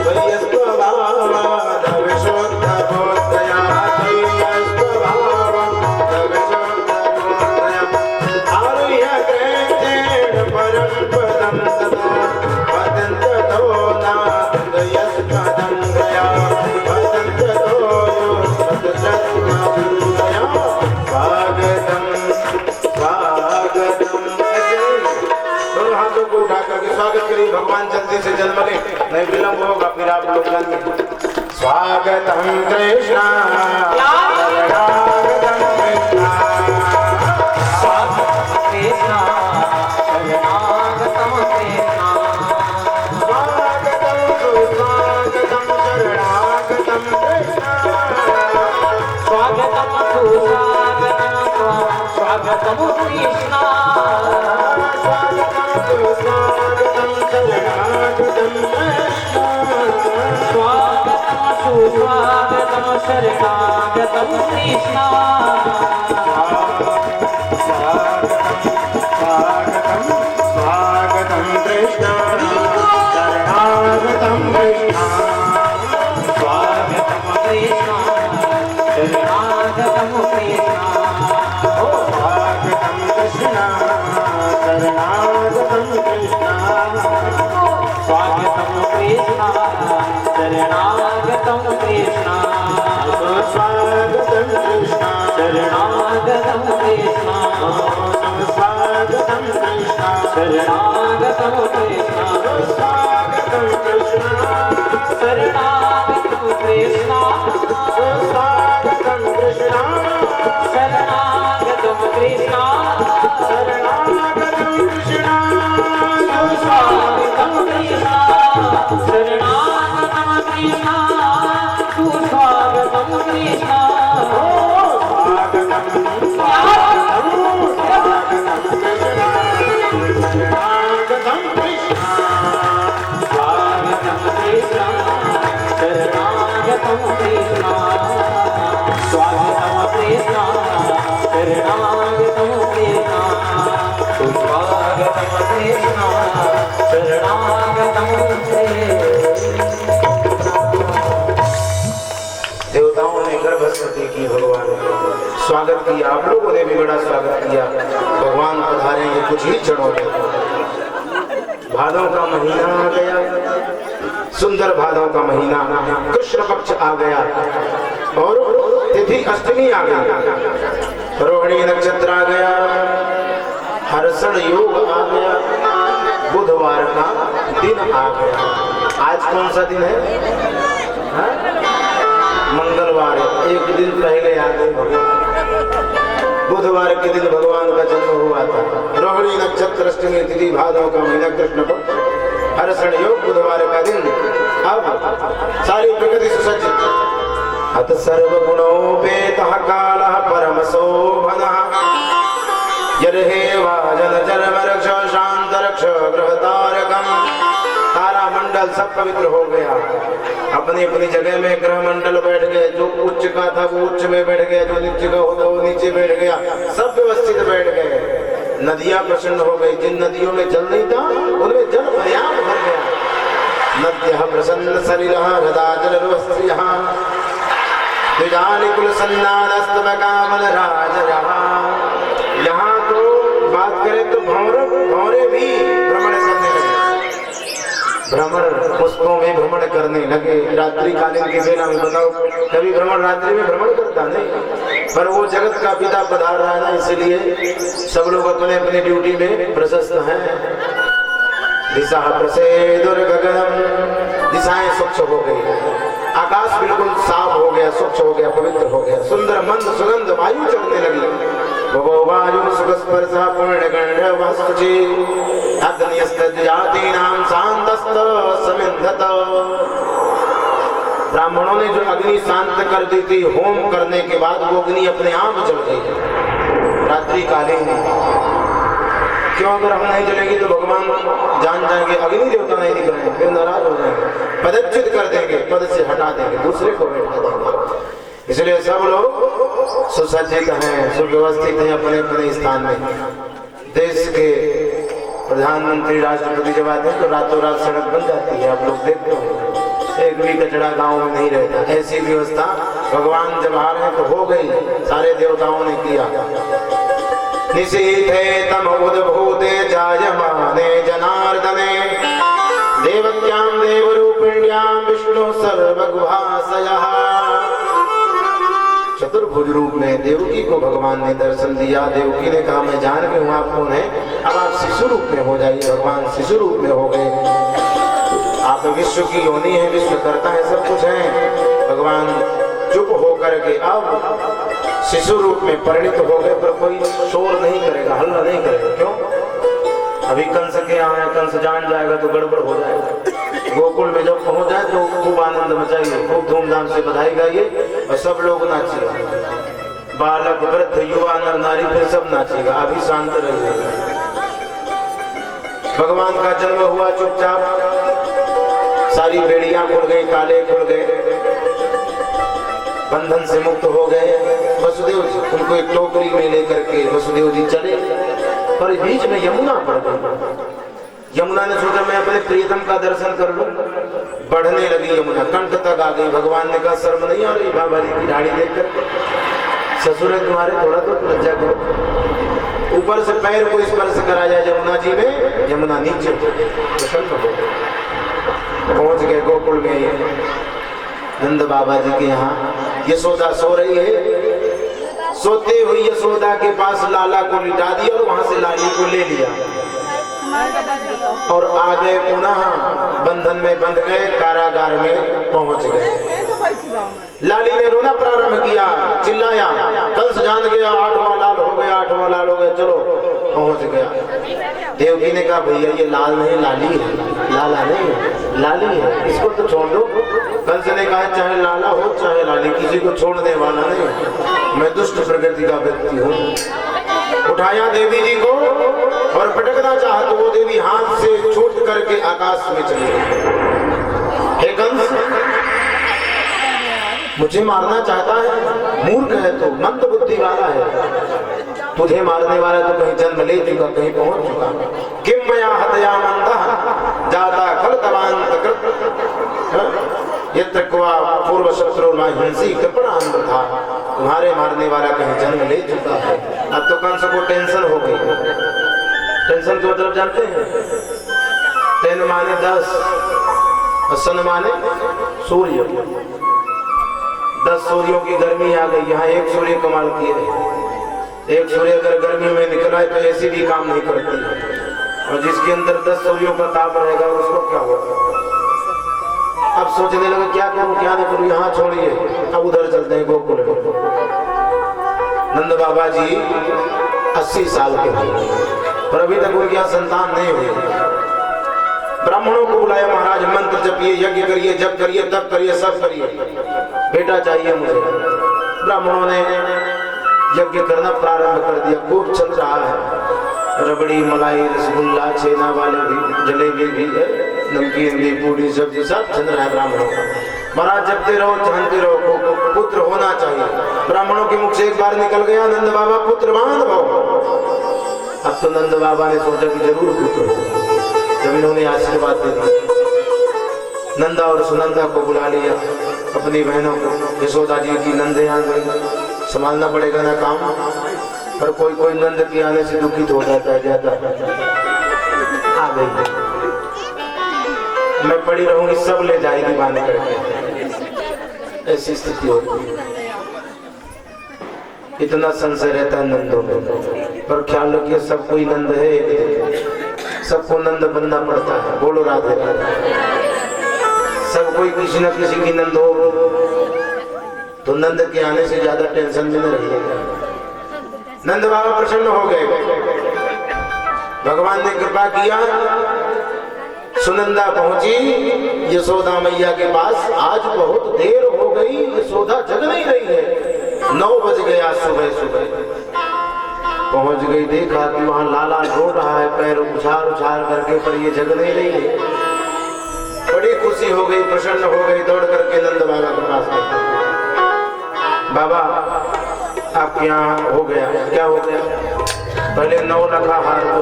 S2: वयस्वभावाद विशुद्ध बोधया वयस्वभावाद विशुद्ध बोधया आरुह्य ग्रहेण परम पदं तदा वदन्ततो नादयस्पदं गया वदन्ततो योस्तत्रत्मया स्वागतम् स्वागतम्। दोनों हाथों को उठा करके स्वागत करिए। भगवान जल्दी से जन्म ले, नहीं विलंब होगा फिर आप लोग जानिए। स्वागतम कृष्णा शरणागतम कृष्णा
S1: स्वागतम कृष्णा शरणागतम कृष्णा
S2: स्वागतम सुस्वागतम शरणागतम कृष्णा
S1: स्वागतम सुस्वागतम स्वागतम कृष्णा
S2: स्वागतम सुस्वागतम शरणागतम कृष्णा
S1: स्वागतम सुस्वागतम शरणागतम कृष्णा
S2: स्वागतम स्वागतम कृष्णा शरणागतम कृष्णा
S1: स्वागतम कृष्णा शरणागतम कृष्णा
S2: स्वागतम कृष्णा शरणागतम कृष्णा
S1: स्वागतम कृष्णा शरणागतम कृष्णा
S2: स्वागतम कृष्णा
S1: शरणागतम कृष्णा
S2: स्वागतम कृष्णा
S1: शरणागतम कृष्णा
S2: स्वागतम कृष्णा
S1: शरणागतम कृष्णा
S2: स्वागतम कृष्णा
S1: शरणागतम कृष्णा
S2: शरणागतम कृष्णा
S1: स्वागतम कृष्णा शरणागतम कृष्णा सुस्वागतम कृष्णा स्वागतम कृष्णा शरणागतम कृष्णा स्वागतम कृष्णा शरणागतम कृष्णा सुस्वागतम कृष्णा शरणागतम
S2: देवताओं ने गर्भ स्तुति की, भगवान स्वागत किया, आप लोगों ने भी बड़ा स्वागत किया। भगवान पधारेंगे कुछ ही क्षणों में। भादों का महीना आ गया, सुंदर भादों का महीना, कृष्ण पक्ष आ गया और तिथि अष्टमी आ गई, रोहिणी नक्षत्र आ गया, हर्षण योग आ गया, बुधवार का दिन आ गया। आज कौन सा दिन है? हाँ? मंगलवार, एक दिन पहले आ गए भगवान। बुधवार के दिन भगवान का जन्म हुआ था। रोहिणी नक्षत्र अष्टमी तिथि भादों का महीना कृष्ण पक्ष हर्षण योग बुधवार का दिन। अब सारी प्रकृति सुसज्जित, अत सर्वगुणोपेतः कालः परम शोभनः यर्हे वाजन चरमरक्ष शांत रक्ष ग्रह तारकम्। तारा मंडल सब पवित्र हो गया, अपनी अपनी जगह में ग्रह मंडल बैठ गए। जो उच्च का था वो उच्च में बैठ गया, जो नीचे का होता वो नीचे बैठ गया, सब व्यवस्थित बैठ गए। नदियां प्रसन्न हो गई, जिन नदियों में जल नहीं था उनमें जल पर्याप्त भर गया। नद्यः प्रसन्न सलिलः हृदा जलस्त्रियः द्विजानि कुल सन्नादस्तवकामल राजयः। यहाँ तो बात करें तो भौरे भी भ्रमण करने लगे, भ्रमण पुष्पों में भ्रमण करने लगे। रात्रि कालीन के बेला में बताओ, कभी भ्रमण रात्रि में भ्रमण करता नहीं, पर वो जगत का पिता पधार रहा है ना, इसलिए सब लोग अपने अपने ड्यूटी में प्रशस्त हैं। दिशा प्रसेदुर्गगनम, दिशाएं स्वच्छ हो गई, आकाश बिल्कुल साफ हो गया, स्वच्छ हो गया, पवित्र हो गया, सुंदर मंद सुगंध वायु चलने लगी। वो वायु सुखस्पर्श पूर्णगंध वसुचि अग्निस्तजातीनां शांतस्त समिन्धत। ब्राह्मणों ने जो अग्नि शांत कर दी थी, होम करने के बाद वो अग्नि अपने आप जल गई रात्रि कालीन। क्यों? अगर हम नहीं जलेगी तो भगवान जान जाएंगे, अग्नि देवता नहीं दिख रहे हैं, फिर नाराज हो जाएंगे, पदच्युत कर देंगे, पद से हटा देंगे, दूसरे को बैठा देंगे। इसलिए सब लोग सुसज्जित हैं, सुव्यवस्थित हैं अपने अपने स्थान में। देश के प्रधानमंत्री राष्ट्रपति जब आते हैं तो रातों रात सड़क बन जाती है, आप लोग देखते हो, एक भी कचरा गांव में नहीं रहता। ऐसी व्यवस्था भगवान जब आ रहे हैं तो हो गई, सारे देवताओं ने किया। निशीथे तम उद्भूते जायमाने जनार्दने देवक्यां देवरूपिण्यां विष्णु सर्वगुहाशयः। चतुर्भुज रूप में देवकी को भगवान ने दर्शन दिया। देवकी ने कहा मैं जान गई हूँ आप कौन है, अब आप शिशु रूप में हो जाइए। भगवान शिशु रूप में हो गए। आप विश्व की योनि है, विश्व करता है, सब कुछ है। भगवान चुप होकर के अब शिशु रूप में परिणित हो गए, पर कोई शोर नहीं करेगा, हल्ला नहीं करेगा। क्यों? अभी कंस के यहाँ है, कंस जान जाएगा तो गड़बड़ हो जाएगा। गोकुल में जब पहुंच जाए तो खूब आनंद मचाइए, खूब धूमधाम से बधाई गाइए और सब लोग नाचिए। बालक वृद्ध युवा नर नारी फिर सब नाचेगा। अभी शांत रहिएगा। भगवान का जन्म हुआ, चुपचाप सारी बेड़ियां खुल गई, ताले खुल गए, बंधन से मुक्त हो गए। वसुदेव जी उनको एक टोकरी में लेकर के वसुदेव जी चले, पर बीच में यमुना पड़ गई। यमुना ने सोचा मैं अपने प्रियतम का दर्शन कर लूं, बढ़ने लगी यमुना, कंठ तक आ गई। भगवान ने कहा शर्म नहीं आ रही बाबा जी की दाढ़ी देखकर? ससुर है तुम्हारे, थोड़ा तो लज्जा करो। ऊपर से पैर को स्पर्श करा जाए यमुना जी में, यमुना नीचे प्रसन्न हो। पहुंच गए गोकुल में नंद बाबा जी के यहाँ। यशोदा सो रही है, सोते हुई यशोदा के पास लाला को लिटा दिया और वहां से लाली को ले लिया और आ गए, पुनः बंधन में बंध गए, कारागार में पहुंच गए। लाली ने रोना प्रारंभ किया, चिल्लाया, कंस जान गया, 8वां लाल हो गया, 8वां लाल हो गया, चलो पहुंच गया। देवकी ने कहा भैया ये लाल नहीं लाली है, लाला नहीं है, लाली है, इसको तो छोड़ दो। कंस ने कहा चाहे लाला हो चाहे लाली, किसी को छोड़ने वाला नहीं, मैं दुष्ट प्रकृति का व्यक्ति हूँ। उठाया देवी जी को और पटकना चाहा तो वो देवी हाथ से छूट करके आकाश में चली गई। हे कंस, मुझे मारना चाहता है, मूर्ख है तो, मंद बुद्धि वाला है, तुझे मारने वाला तो कहीं जन्म ले चुका, कहीं पहुंच चुका। किम मया हतया मंदः जाता खल तवांत कृत यत्र क्वा पूर्व शत्रु हिंसी कृपणांत था। तुम्हारे मारने वाला कहीं जन्म ले चुका है। अब तो कंस को टेंशन हो गई। टेंशन का मतलब जानते हैं? 10 माने 10 और सन माने सूर्य। 10 सूर्यों की गर्मी आ गई, यहाँ एक सूर्य कमाल किए। एक सूर्य अगर गर्मी में निकला है तो ऐसी भी काम नहीं करती, और जिसके अंदर 10 सूर्यों का ताप रहेगा उसको क्या होगा? अब सोचने लगे क्या करूं क्या नहीं करूं, यहाँ छोड़िए, अब उधर चलते हैं गोकुल में। नंद बाबा जी 80 साल के थे, पर अभी तक उनकी संतान नहीं हुई। ब्राह्मणों को बुलाया, महाराज मंत्र जपिए, यज्ञ करिए, जप करिए, तप करिए, सब करिए, बेटा चाहिए मुझे। ब्राह्मणों ने यज्ञ करना प्रारंभ कर दिया, खूब चल रहा है। रबड़ी, मलाई, रसगुल्ला, छेना वाले भी, जलेबी भी, नमकीन भी, पूरी सब्जी सब चल रहा है ब्राह्मणों का। महाराज जपते रहो, जानते रहो, पुत्र होना चाहिए। ब्राह्मणों के मुख से एक बार निकल गया, नंद बाबा पुत्रवान भव। अब तो नंद बाबा ने सोचा कि जरूर पुत्र हो, जब इन्होंने आशीर्वाद दे दिया। नंदा और सुनंदा को बुला लिया, अपनी बहनों को। यशोदा जी की नंदे आ गई, संभालना पड़ेगा ना काम, पर कोई कोई नंद के आने से दुखित हो जाता है, जाता आ गई, मैं पड़ी रहूंगी, सब ले जाएगी बांध करके, ऐसी स्थिति होती है। इतना संशय रहता है नंदों में, पर ख्याल रखिए सब कोई नंद है, एक दिन सबको नंद बनना पड़ता है। बोलो राधे राधे। सब कोई किसी न किसी की नंद हो, तो नंद के आने से ज्यादा टेंशन में न रहिएगा। नंद बाबा प्रसन्न हो गए, भगवान ने कृपा किया। सुनंदा पहुंची यशोदा मैया के पास। आज बहुत देर हो गई, यशोदा जग नहीं रही है, 9 बज गया सुबह सुबह। पहुंच गई, देखा कि वहां लाला रो रहा है, पैर उछाल उछाल करके, पर ये जग नहीं रही है। बड़ी खुशी हो गई, प्रसन्न हो गई, दौड़ करके नंद बाबा के पास गई। बाबा आपके यहाँ हो गया, क्या हो गया? पहले 9 रखा हार को,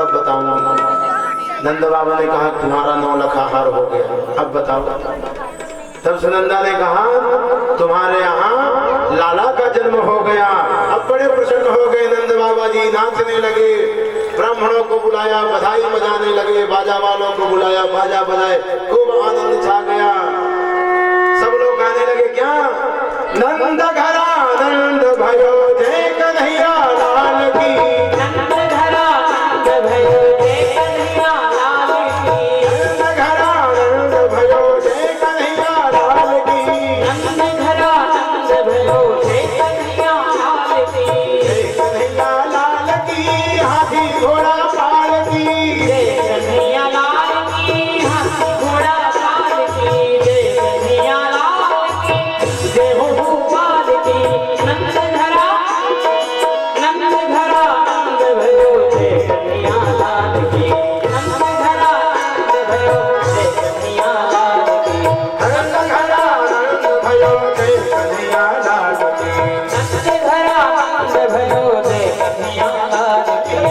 S2: तब बताऊंगी। नंद बाबा ने कहा तुम्हारा 9 लाख आहार हो गया, अब बताओ। तब सुनंदा ने कहा तुम्हारे यहाँ लाला का जन्म हो गया। अब बड़े प्रसन्न हो गए नंद बाबा जी, नाचने लगे, ब्राह्मणों को बुलाया, बधाई बजाने लगे, बाजा वालों को बुलाया, बाजा बजाए, खूब आनंद छा गया। सब लोग गाने लगे क्या, नंद घरा नंद भयो जय कन्हैया लाल की,
S1: नंद घरा नंद भयो जय कन्हैया लाल की,
S2: नंद घरा नंद भयो जय कन्हैया लाल की,
S1: नंद घरा नंद भयो जय कन्हैया लाल की,
S2: जय कन्हैया लाल की, हाथी घोड़ा पाल की,
S1: जय कन्हैया लाल की, हाथी घोड़ा पाल की, जय कन्हैया लाल की, जय हो गोपाल की। नंद घरा नंद भयो जय कन्हैया लाल की, नंद घरा नंद भयो जय कन्हैया लाल की,
S2: नंद घरा नंद भयो जय कन्हैया लाल की।
S1: नंद घरा नंद भयो जय कन्हैया लाल की।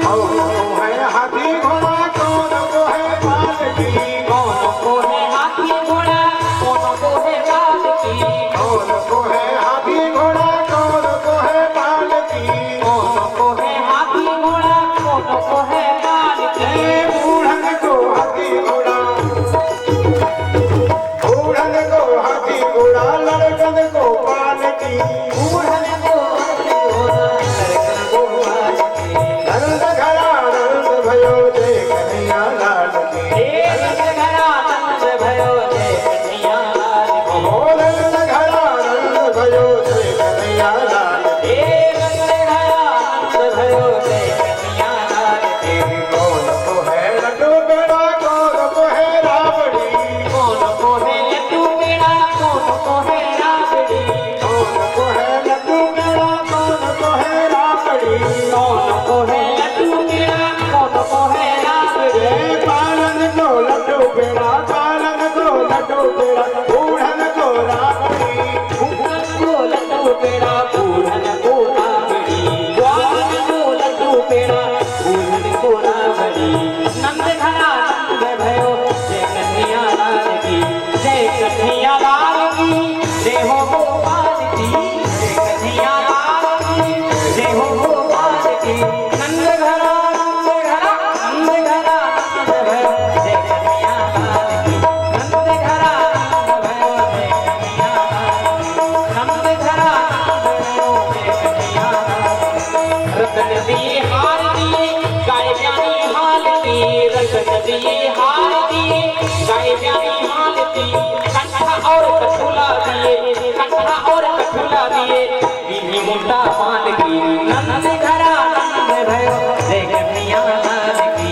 S2: कौन को है हाथी घोड़ा, कौन को है पाल की,
S1: कौन को है हाथी घोड़ा, कौन को है पाल की,
S2: कौन को है हाथी घोड़ा, कौन को है पाल की,
S1: कौन को है हाथी घोड़ा, कौन को है पाल की,
S2: बूढ़न को हाथी घोड़ा, बूढ़न को हाथी घोड़ा, लड़कन को पाल की,
S1: बूढ़न को हाथी घोड़ा, लड़कन को पाल की,
S2: नंद घरा नंद भयो जय कन्हैया लाल की,
S1: नंद घरा नंद भयो जय कन्हैया लाल की,
S2: ओ नंद घरा नंद भयो जय कन्हैया लाल की।
S1: नंद घरा नंद भयो जय कन्हैया लाल की,
S2: कौन को है लड्डू पेड़ा, कौन को है राबड़ी,
S1: कौन को है लड्डू पेड़ा, कौन को है राबड़ी,
S2: कौन को है लड्डू पेड़ा, कौन को है राबड़ी,
S1: कौन को है लड्डू पेड़ा, कौन को है राबड़ी,
S2: पालन को लड्डू पेड़ा, पालन को लड्डू पेड़ा, बूढ़न को राबड़ी,
S1: बूढ़न को लड्डू पेड़ा, बूढ़न को राबड़ी, ग्वालन को लड्डू पेड़ा, बूढ़न को राबड़ी। नंद घरा नंद भयो जय कन्हैया लाल की, जय कन्हैया लाल की, जय हो गोपाल की, जय कन्हैया लाल की, जय हो गोपाल की। नंद घरा नंद घरा नंद घरा नंद भयो जय कन्हैया लाल की, नंद घरा नंद भयो जय कन्हैया लाल की, नंद घरा नंद भयो जय कन्हैया लाल की। रतन दिए हार दिए गाय प्यारी हाल की, रतन दिए हार दिए गाय प्यारी हाल की, कंठा और कठुला दिए, कंठा और कठुला दिए, बीवी मुंडा पान की। नंद घरा नंद भयो जय कन्हैया लाल की,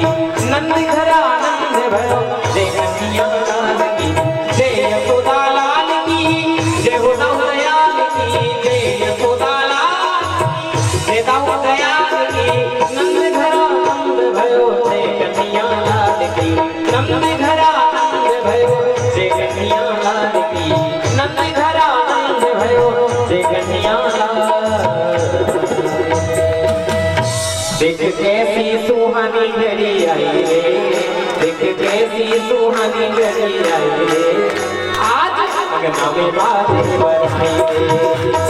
S1: नंद घरा नंद भयो जय कन्हैया लाल की, जय यशोदा लाल की, जय हो दयाल की, जय यशोदा लाल की, जय दयाल की। नंद घरा नंद भयो जय कन्हैया लाल की, नंद घरा नंद भयो जय कन्हैया लाल की, नंद घरा नंद भयो जय कन्हैया लाल। देख कैसी सुहानी घड़ी आई रे, देख कैसी सुहानी घड़ी आई रे, आज अंगना में बाजे बधाई रे,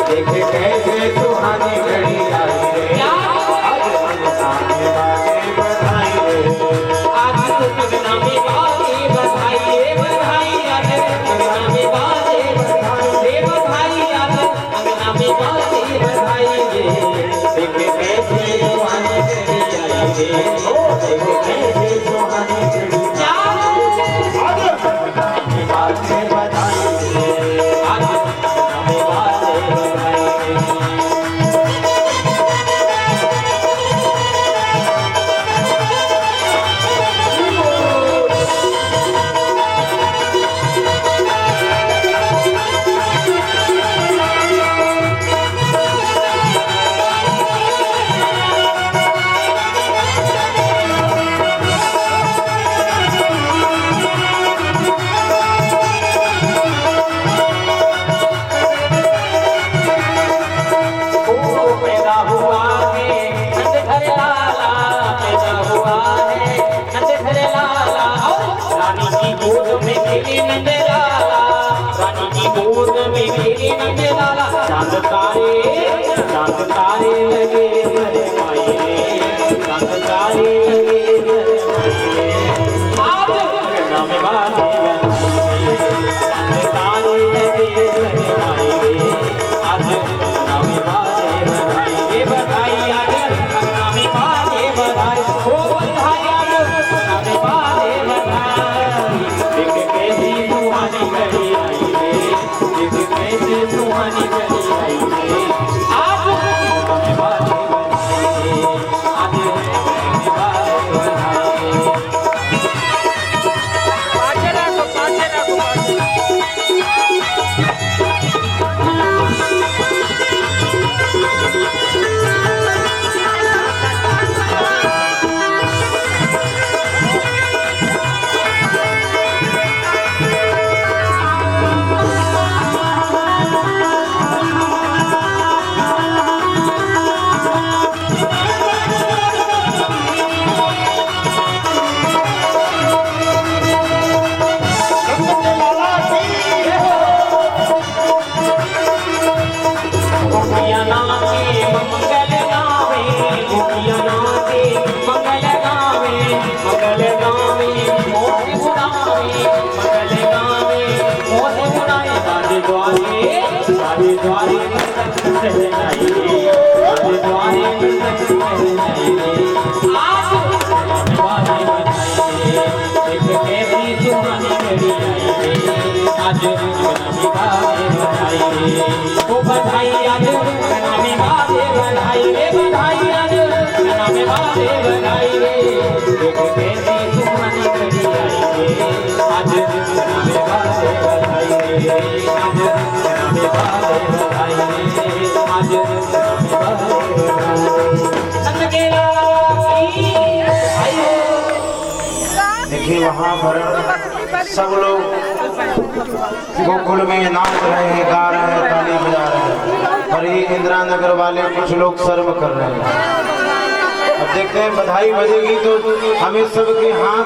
S1: देख कैसे सुहानी घड़ी आई रे, आज अंगना में बाजे बधाई रे, आज अंगना में बाजे बधाई रे, बधाई आज अंगना में बाजे बधाई रे, बधाई आज अंगना में बाजे बधाई रे, देख कैसे सुहानी घड़ी आई रे, देख कैसे सुहानी घड़ी बाजे बधाई रे, आज अंगना में बाजे बधाई रे। नंद लाला, रानी की गोद में मेरे नंद लाला। चांद तारे लगे मेरे माई रे, चांद तारे लगे मेरे माई रे। आज नाम बाजे बधाई, चांद तारे लगे मेरे माई रे, आज नाम बाजे बधाई। ये बधाई आज नाम बाजे बधाई, ओ बधाई आज नाम बाजे बधाई। देख कैसी सुहानी घड़ी आई रे, देख कैसी सुहानी घड़ी आई रे। आज नाम बाजे बधाई, आज नाम बाजे बधाई। गोपियाँ नाचे मंगल गावे, गोपियाँ नाचे मंगल गावे, मंगल गावे मोद उड़ावे, मंगल गावे मोद उड़ाए। सारे द्वारे सहनाई रे, सारे द्वारे सहनाई रे। आज बाजे बधाई रे, देख कैसी सुहानी घड़ी आई रे, आज नामी बाजे बधाई रे। ओ बधाई आज नामी बाजे बधाई रे, बधाई आज नामी बाजे बधाई रे। देख कैसी सुहानी घड़ी आई रे, आज नामी बाजे बधाई रे, आज नामी बाजे बधाई रे, आज नामी बाजे बधाई। संग के लाला की आयो।
S2: देखिए वहाँ पर सब लोग गोकुल में नाच रहे हैं, गा रहे हैं, ताली बजा रहे हैं, और ये इंदिरा नगर वाले कुछ लोग सर्व कर रहे हैं। अब देखते हैं बधाई बजेगी तो हमें सबके हाथ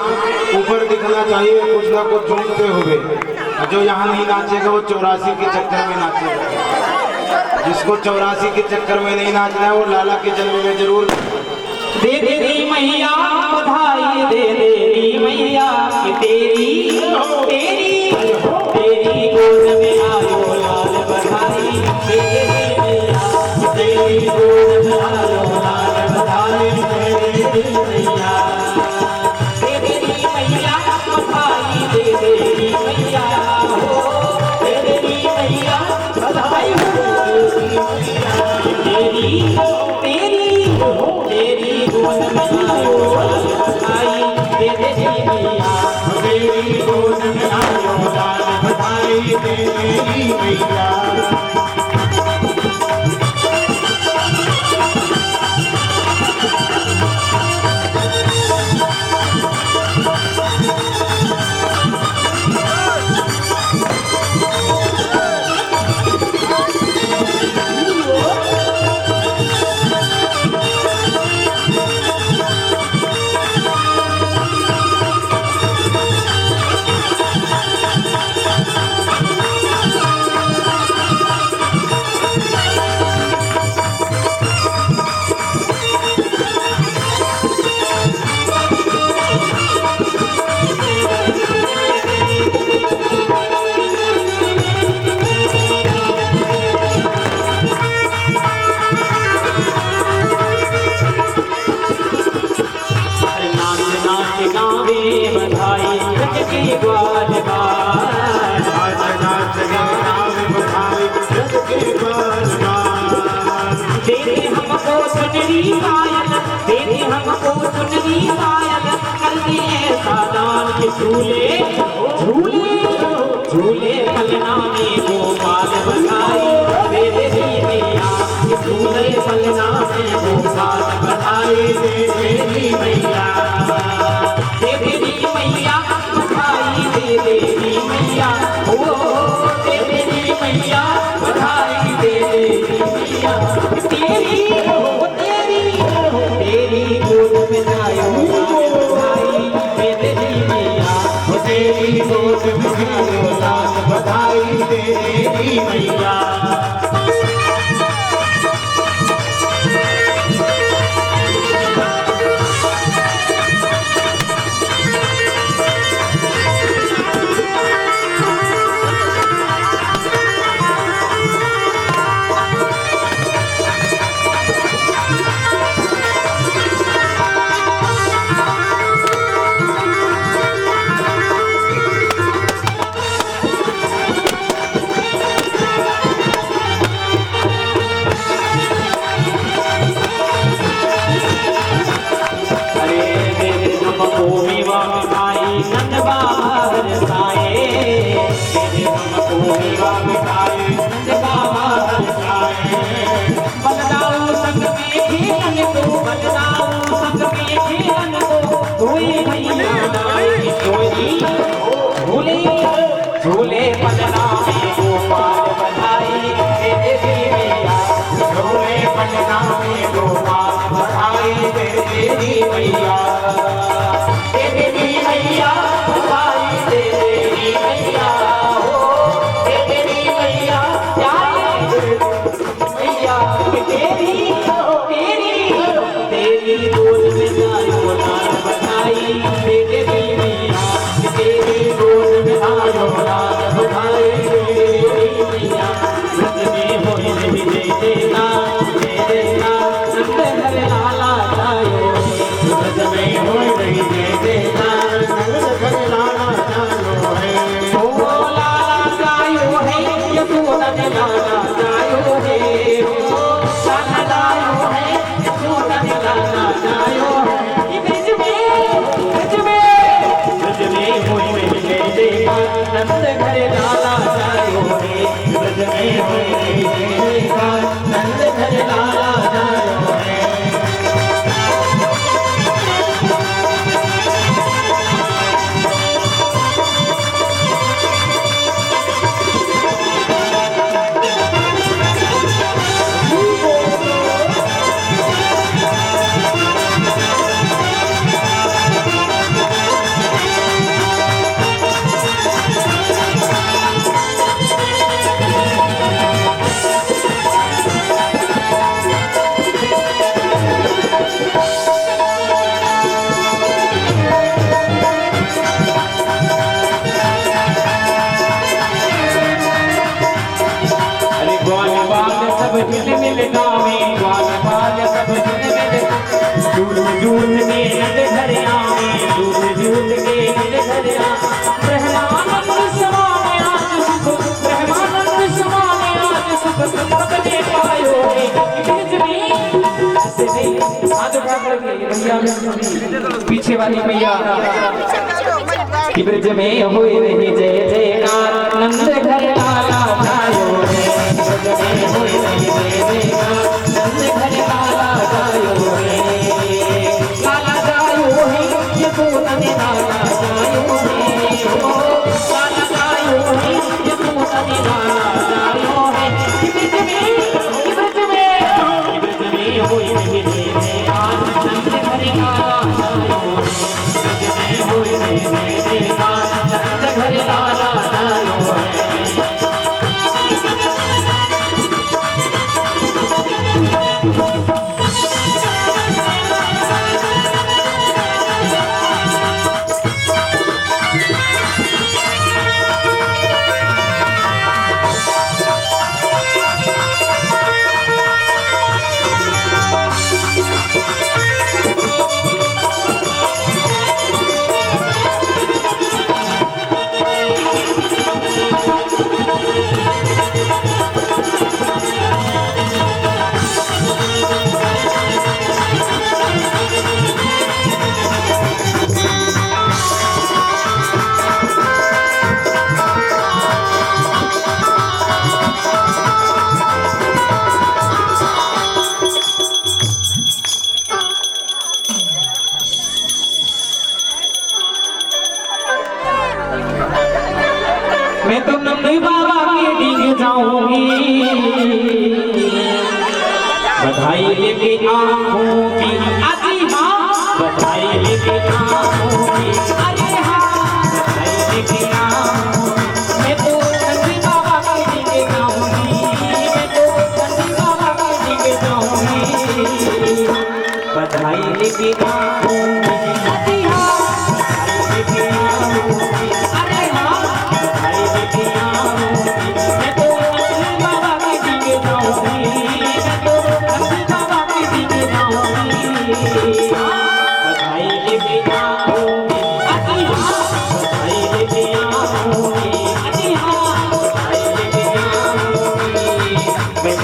S2: ऊपर दिखना चाहिए, कुछ ना कुछ झूमते हुए। जो यहाँ नहीं नाचेगा वो 84 के चक्कर में नाचेगा, जिसको 84 के चक्कर में नहीं नाचना है वो लाला के जन्म में जरूर।
S1: दे दी मैया बधाई, दे दी मैया कि तेरी गोद में आयो लाल बधाई। दे दी मैया तेरी गोद में आयो लाल बधाई, दे दी मैया, दे दी मैया बधाई, दे दी मैया हो, दे दी मैया बधाई हो। तेरी गोद में आयो लाल बधाई, दे दी मैया, तेरी गोद में आयो लाल बधाई, दे दी मैया। झूले झूले झूले पलना में गोपाल बधाई मेरे मैया, झूले पलना में गोपाल बधाई मेरी मैया, तेरी मैया बधाई दे देवी मैया, ओ तेरी मैया बधाई दे देवी मैया, तेरी गोद में आयो बधाई मेरी मैया, तेरी गोद में तेरी मैया। झूले पलना में गोपाल बधाई दे देवी मैया। झूले पलना में गोपाल बधाई दे देवी मैया। दे देवी मैया बधाई दे देवी मैया। हो दे देवी मैया मैया तेरी तेरी गोद में आयो लाल बधाई दे देवी मैया। तेरी गोद में आयो लाल बधाई दे देवी मैया। व्रत में होई नहीं दे देना नंद घर लाला जायो। व्रत में होई नहीं दे देना नंद घर लाला जायो है। ओ लाला जायो है यशोदा ने लाला जायो है। ओ लाला जायो है यशोदा ने लाला जायो है। ब्रज में होई नहीं दे देना नंद घर लाला जायो है। ब्रज में होई नहीं दे देना नंद घर लाला जायो है। झिलमिल गावे ग्वाल बाल सब झिलमिल झूल झूल के नंद घर आवे। झूल झूल के नंद घर आवे। ब्रह्मानंद समावे आज सुख ब्रह्मानंद समावे आज सुख सबने पायो है। भैया पीछे वाली मैया कि ब्रज में हुए रही जय जयकार नंद घर लाला जायो है। ब्रज में हुए रही जय जयकार नंद घर लाला जायो है। लाला जायो है यशोदा ने लाला जायो है। ओ लाला जायो है यशोदा ने लाला जायो है। कि ब्रज में हुए रही जय जयकार नंद घर लाला जायो है। ब्रज में हुए रही जय जयकार नंद घर लाला जायो है। मैं तो नंदी बाबा के डीग जाऊंगी बधाई लेके आऊंगी। अजी हाँ बधाई लेके आऊंगी। अरे हाँ बधाई लेके आऊंगी। मैं तो नंदी बाबा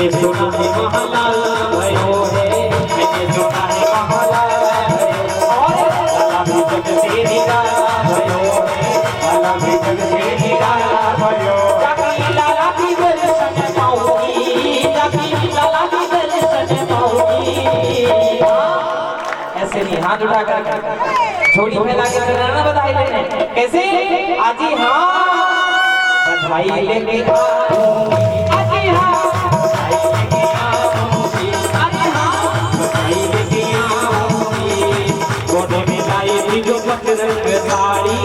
S1: मैंने सुना है महालाल भयो है, मैंने सुना है महालाल भयो, और लाला भी जग से निराला भयो है, लाला भी जग से निराला भयो। जाकी लाला की दर्शन पाऊंगी, जाकी लाला की दर्शन पाऊंगी। ऐसे नहीं, हाथ उठा कर छोड़ी फैला के ना बधाई लेने, कैसे आजी हाँ बधाई लेके आऊंगी, आजी हाँ बधाई लेके आऊंगी, आजी हाँ बधाई लेके आऊंगी। गोदे में लाई थी जो बजरंग साड़ी,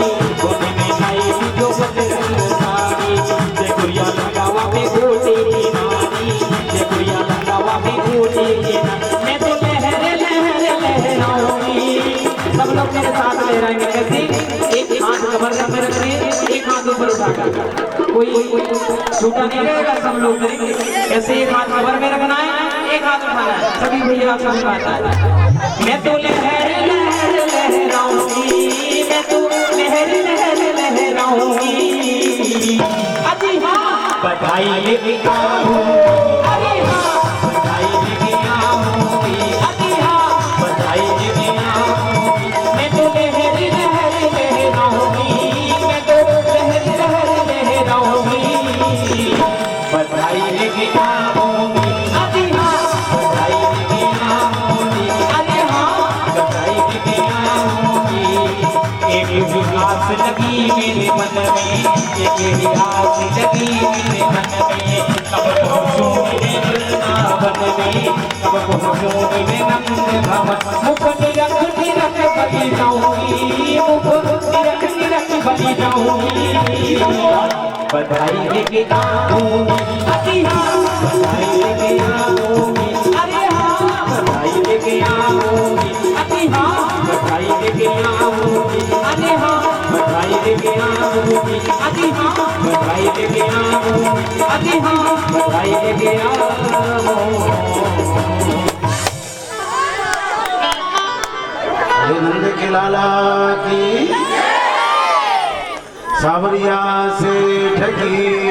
S1: गोदे में लाई थी जो बजरंग साड़ी, देखुरिया लगावा में बूटी की नारी, देखुरिया लगावा में बूटी की नारी। मैं तो लहरे लहरे लहराऊंगी। सब लोग मेरे साथ ले रहे हैं, कैसे एक हाथ कमर में रखिए, एक हाथ ऊपर उठाकर, कोई छूटा नहीं रहेगा, सब लोग करेंगे। कैसे एक हाथ कमर में रखना है, एक हाथ उठाना है, सभी भैया आप समझ पाता है। मैं तो लहर लहर लहराऊंगी, मैं तो लहर लहर लहराऊंगी। अजी हाँ बधाई लेके आऊंगी, अरे हाँ बधाई लेके आऊंगी, अजी हाँ बधाई लेके आऊंगी। मैं तो लहर लहर लहराऊंगी, मैं तो लहर लहर लहराऊंगी। बधाई लेके आऊंगी, अजी हाँ बधाई लेके आऊंगी, अरे हाँ बधाई लेके आऊंगी। एक भी आस लगी मेरे मन में, एक भी आस लगी मेरे मन में, कब पहुँचूं मैं वृंदावन में, कब पहुँचूं मैं नंद भवन। मुख निरख निरख बलि जाऊंगी, मुख निरख निरख बलि जाऊंगी। बधाई लेके आऊंगी, अजी हाँ बधाई लेके आऊंगी, अरे हाँ बधाई लेके आऊंगी, अजी हाँ बधाई लेके आऊंगी, अरे हाँ बधाई लेके आऊंगी, अजी हाँ बधाई लेके आऊंगी, अजी हाँ बधाई लेके आऊंगी।
S2: नंद के लाला की सावरिया से ठगी,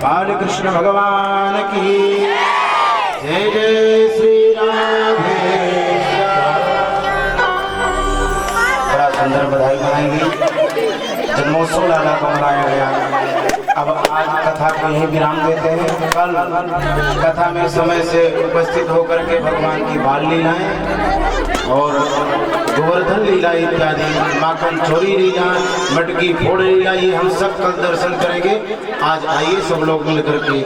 S2: बाल कृष्ण भगवान की जय जय श्री राधे। बड़ा सुंदर बधाई बनाएंगे, जन्मोत्सव लाला को मनाया गया। अब आज कथा को यहीं विराम देते हैं। कल कथा में समय से उपस्थित होकर के भगवान की बाल लीलाएं और गोवर्धन लीला इत्यादि, माखन चोरी लीला, मटकी फोड़ लीला, ये हम सब कल दर्शन करेंगे। आज आइए सब लोग मिलकर के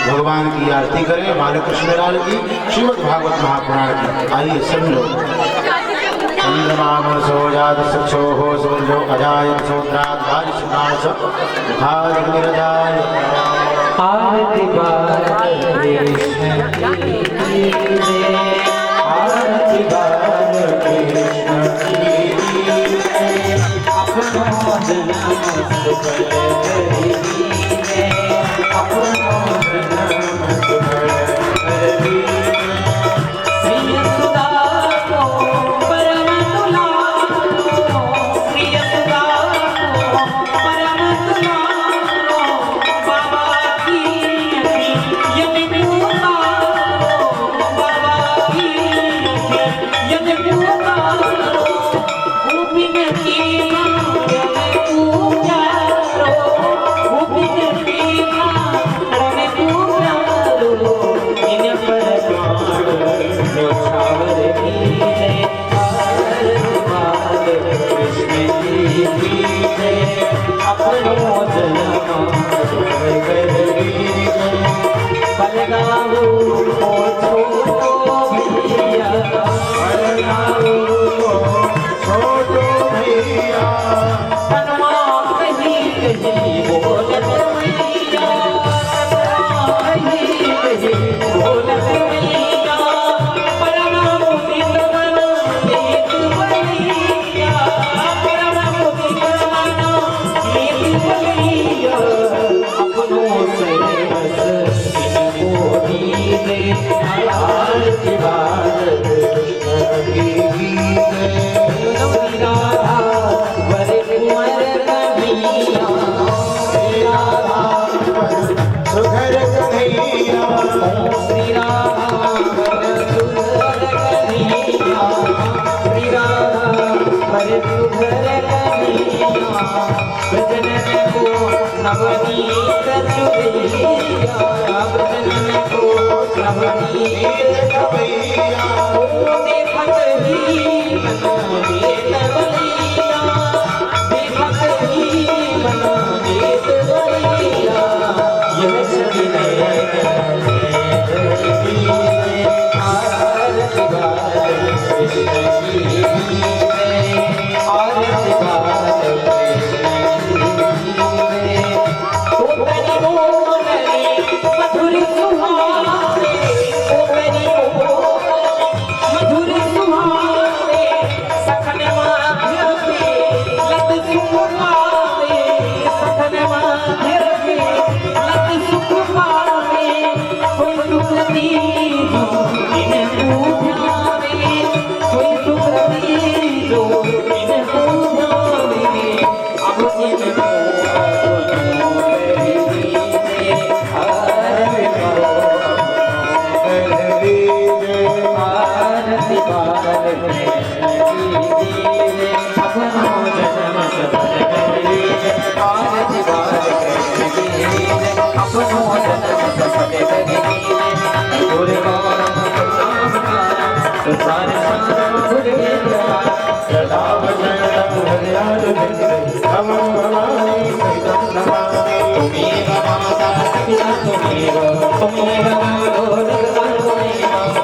S2: भगवान की आरती करें, बालकृष्ण लाल की, श्रीमद् भागवत महापुराण की। आइए सब लोग। चंद्रमामसो जात सक्षो हो सूर्यो अजाय शूद्रात् भाजिष्णास भाजनिरजाय।
S1: आरती बाल कृष्ण की जय, आरती बाल कृष्ण की जय, अपना जन्म सुख जय, अपना जन्म सुख जय। श्री सुधा को परम दुलारो, श्री सुधा को परम दुलारो, बाबा की यन पुकारो, बाबा की यन पुकारो। गोपिन की मांगन पुकारो, गोपिन की मांगन पुकारो। इन पर न्योछावर की जय, आरती बाल कृष्ण की जय, अपनो जन्म सुख करी जय। बलगाओ ओ छोटो भैया, बलगाओ ओ छोटो भैया, तनवा कहीं कहीं बोलत मैया, तनवा कहीं कहीं बोलत मैया। परम मुदित मन एक बलिया, परम मुदित मन एक बलिया। अपनो सरस मोदी दे, आरती बाल कृष्ण की जय। राधा वर कुंवर कन्हैया, राधा
S2: सुघर कन्हैया।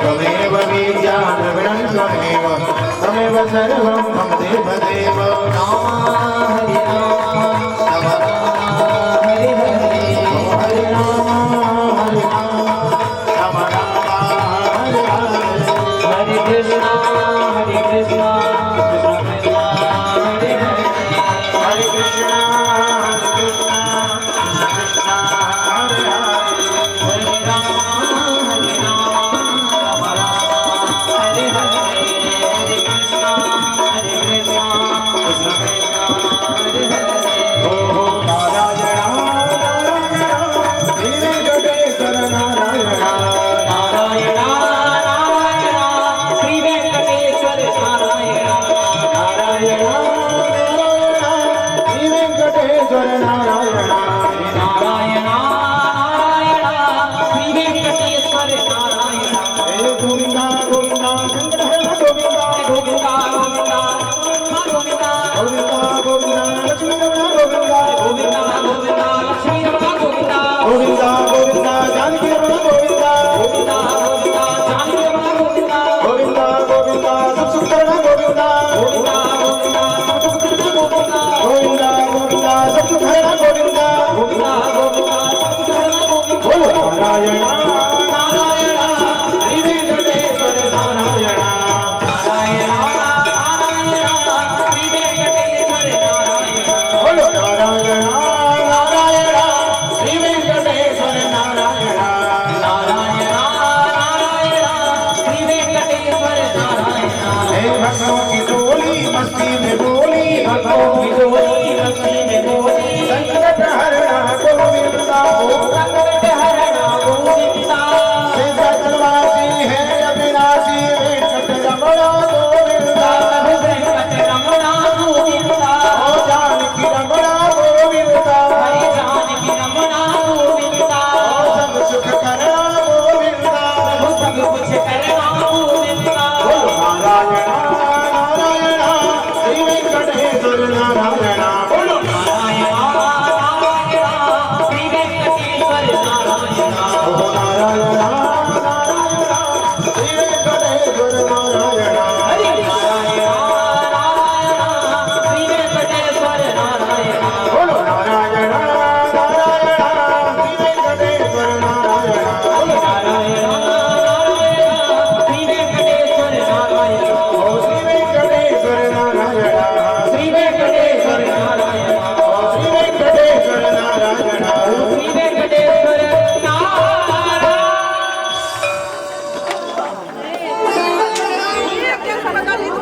S2: त्वमेव विद्याद्रविणं त्वमेव त्वमेव सर्वं मम देवदेव
S1: हरि हरि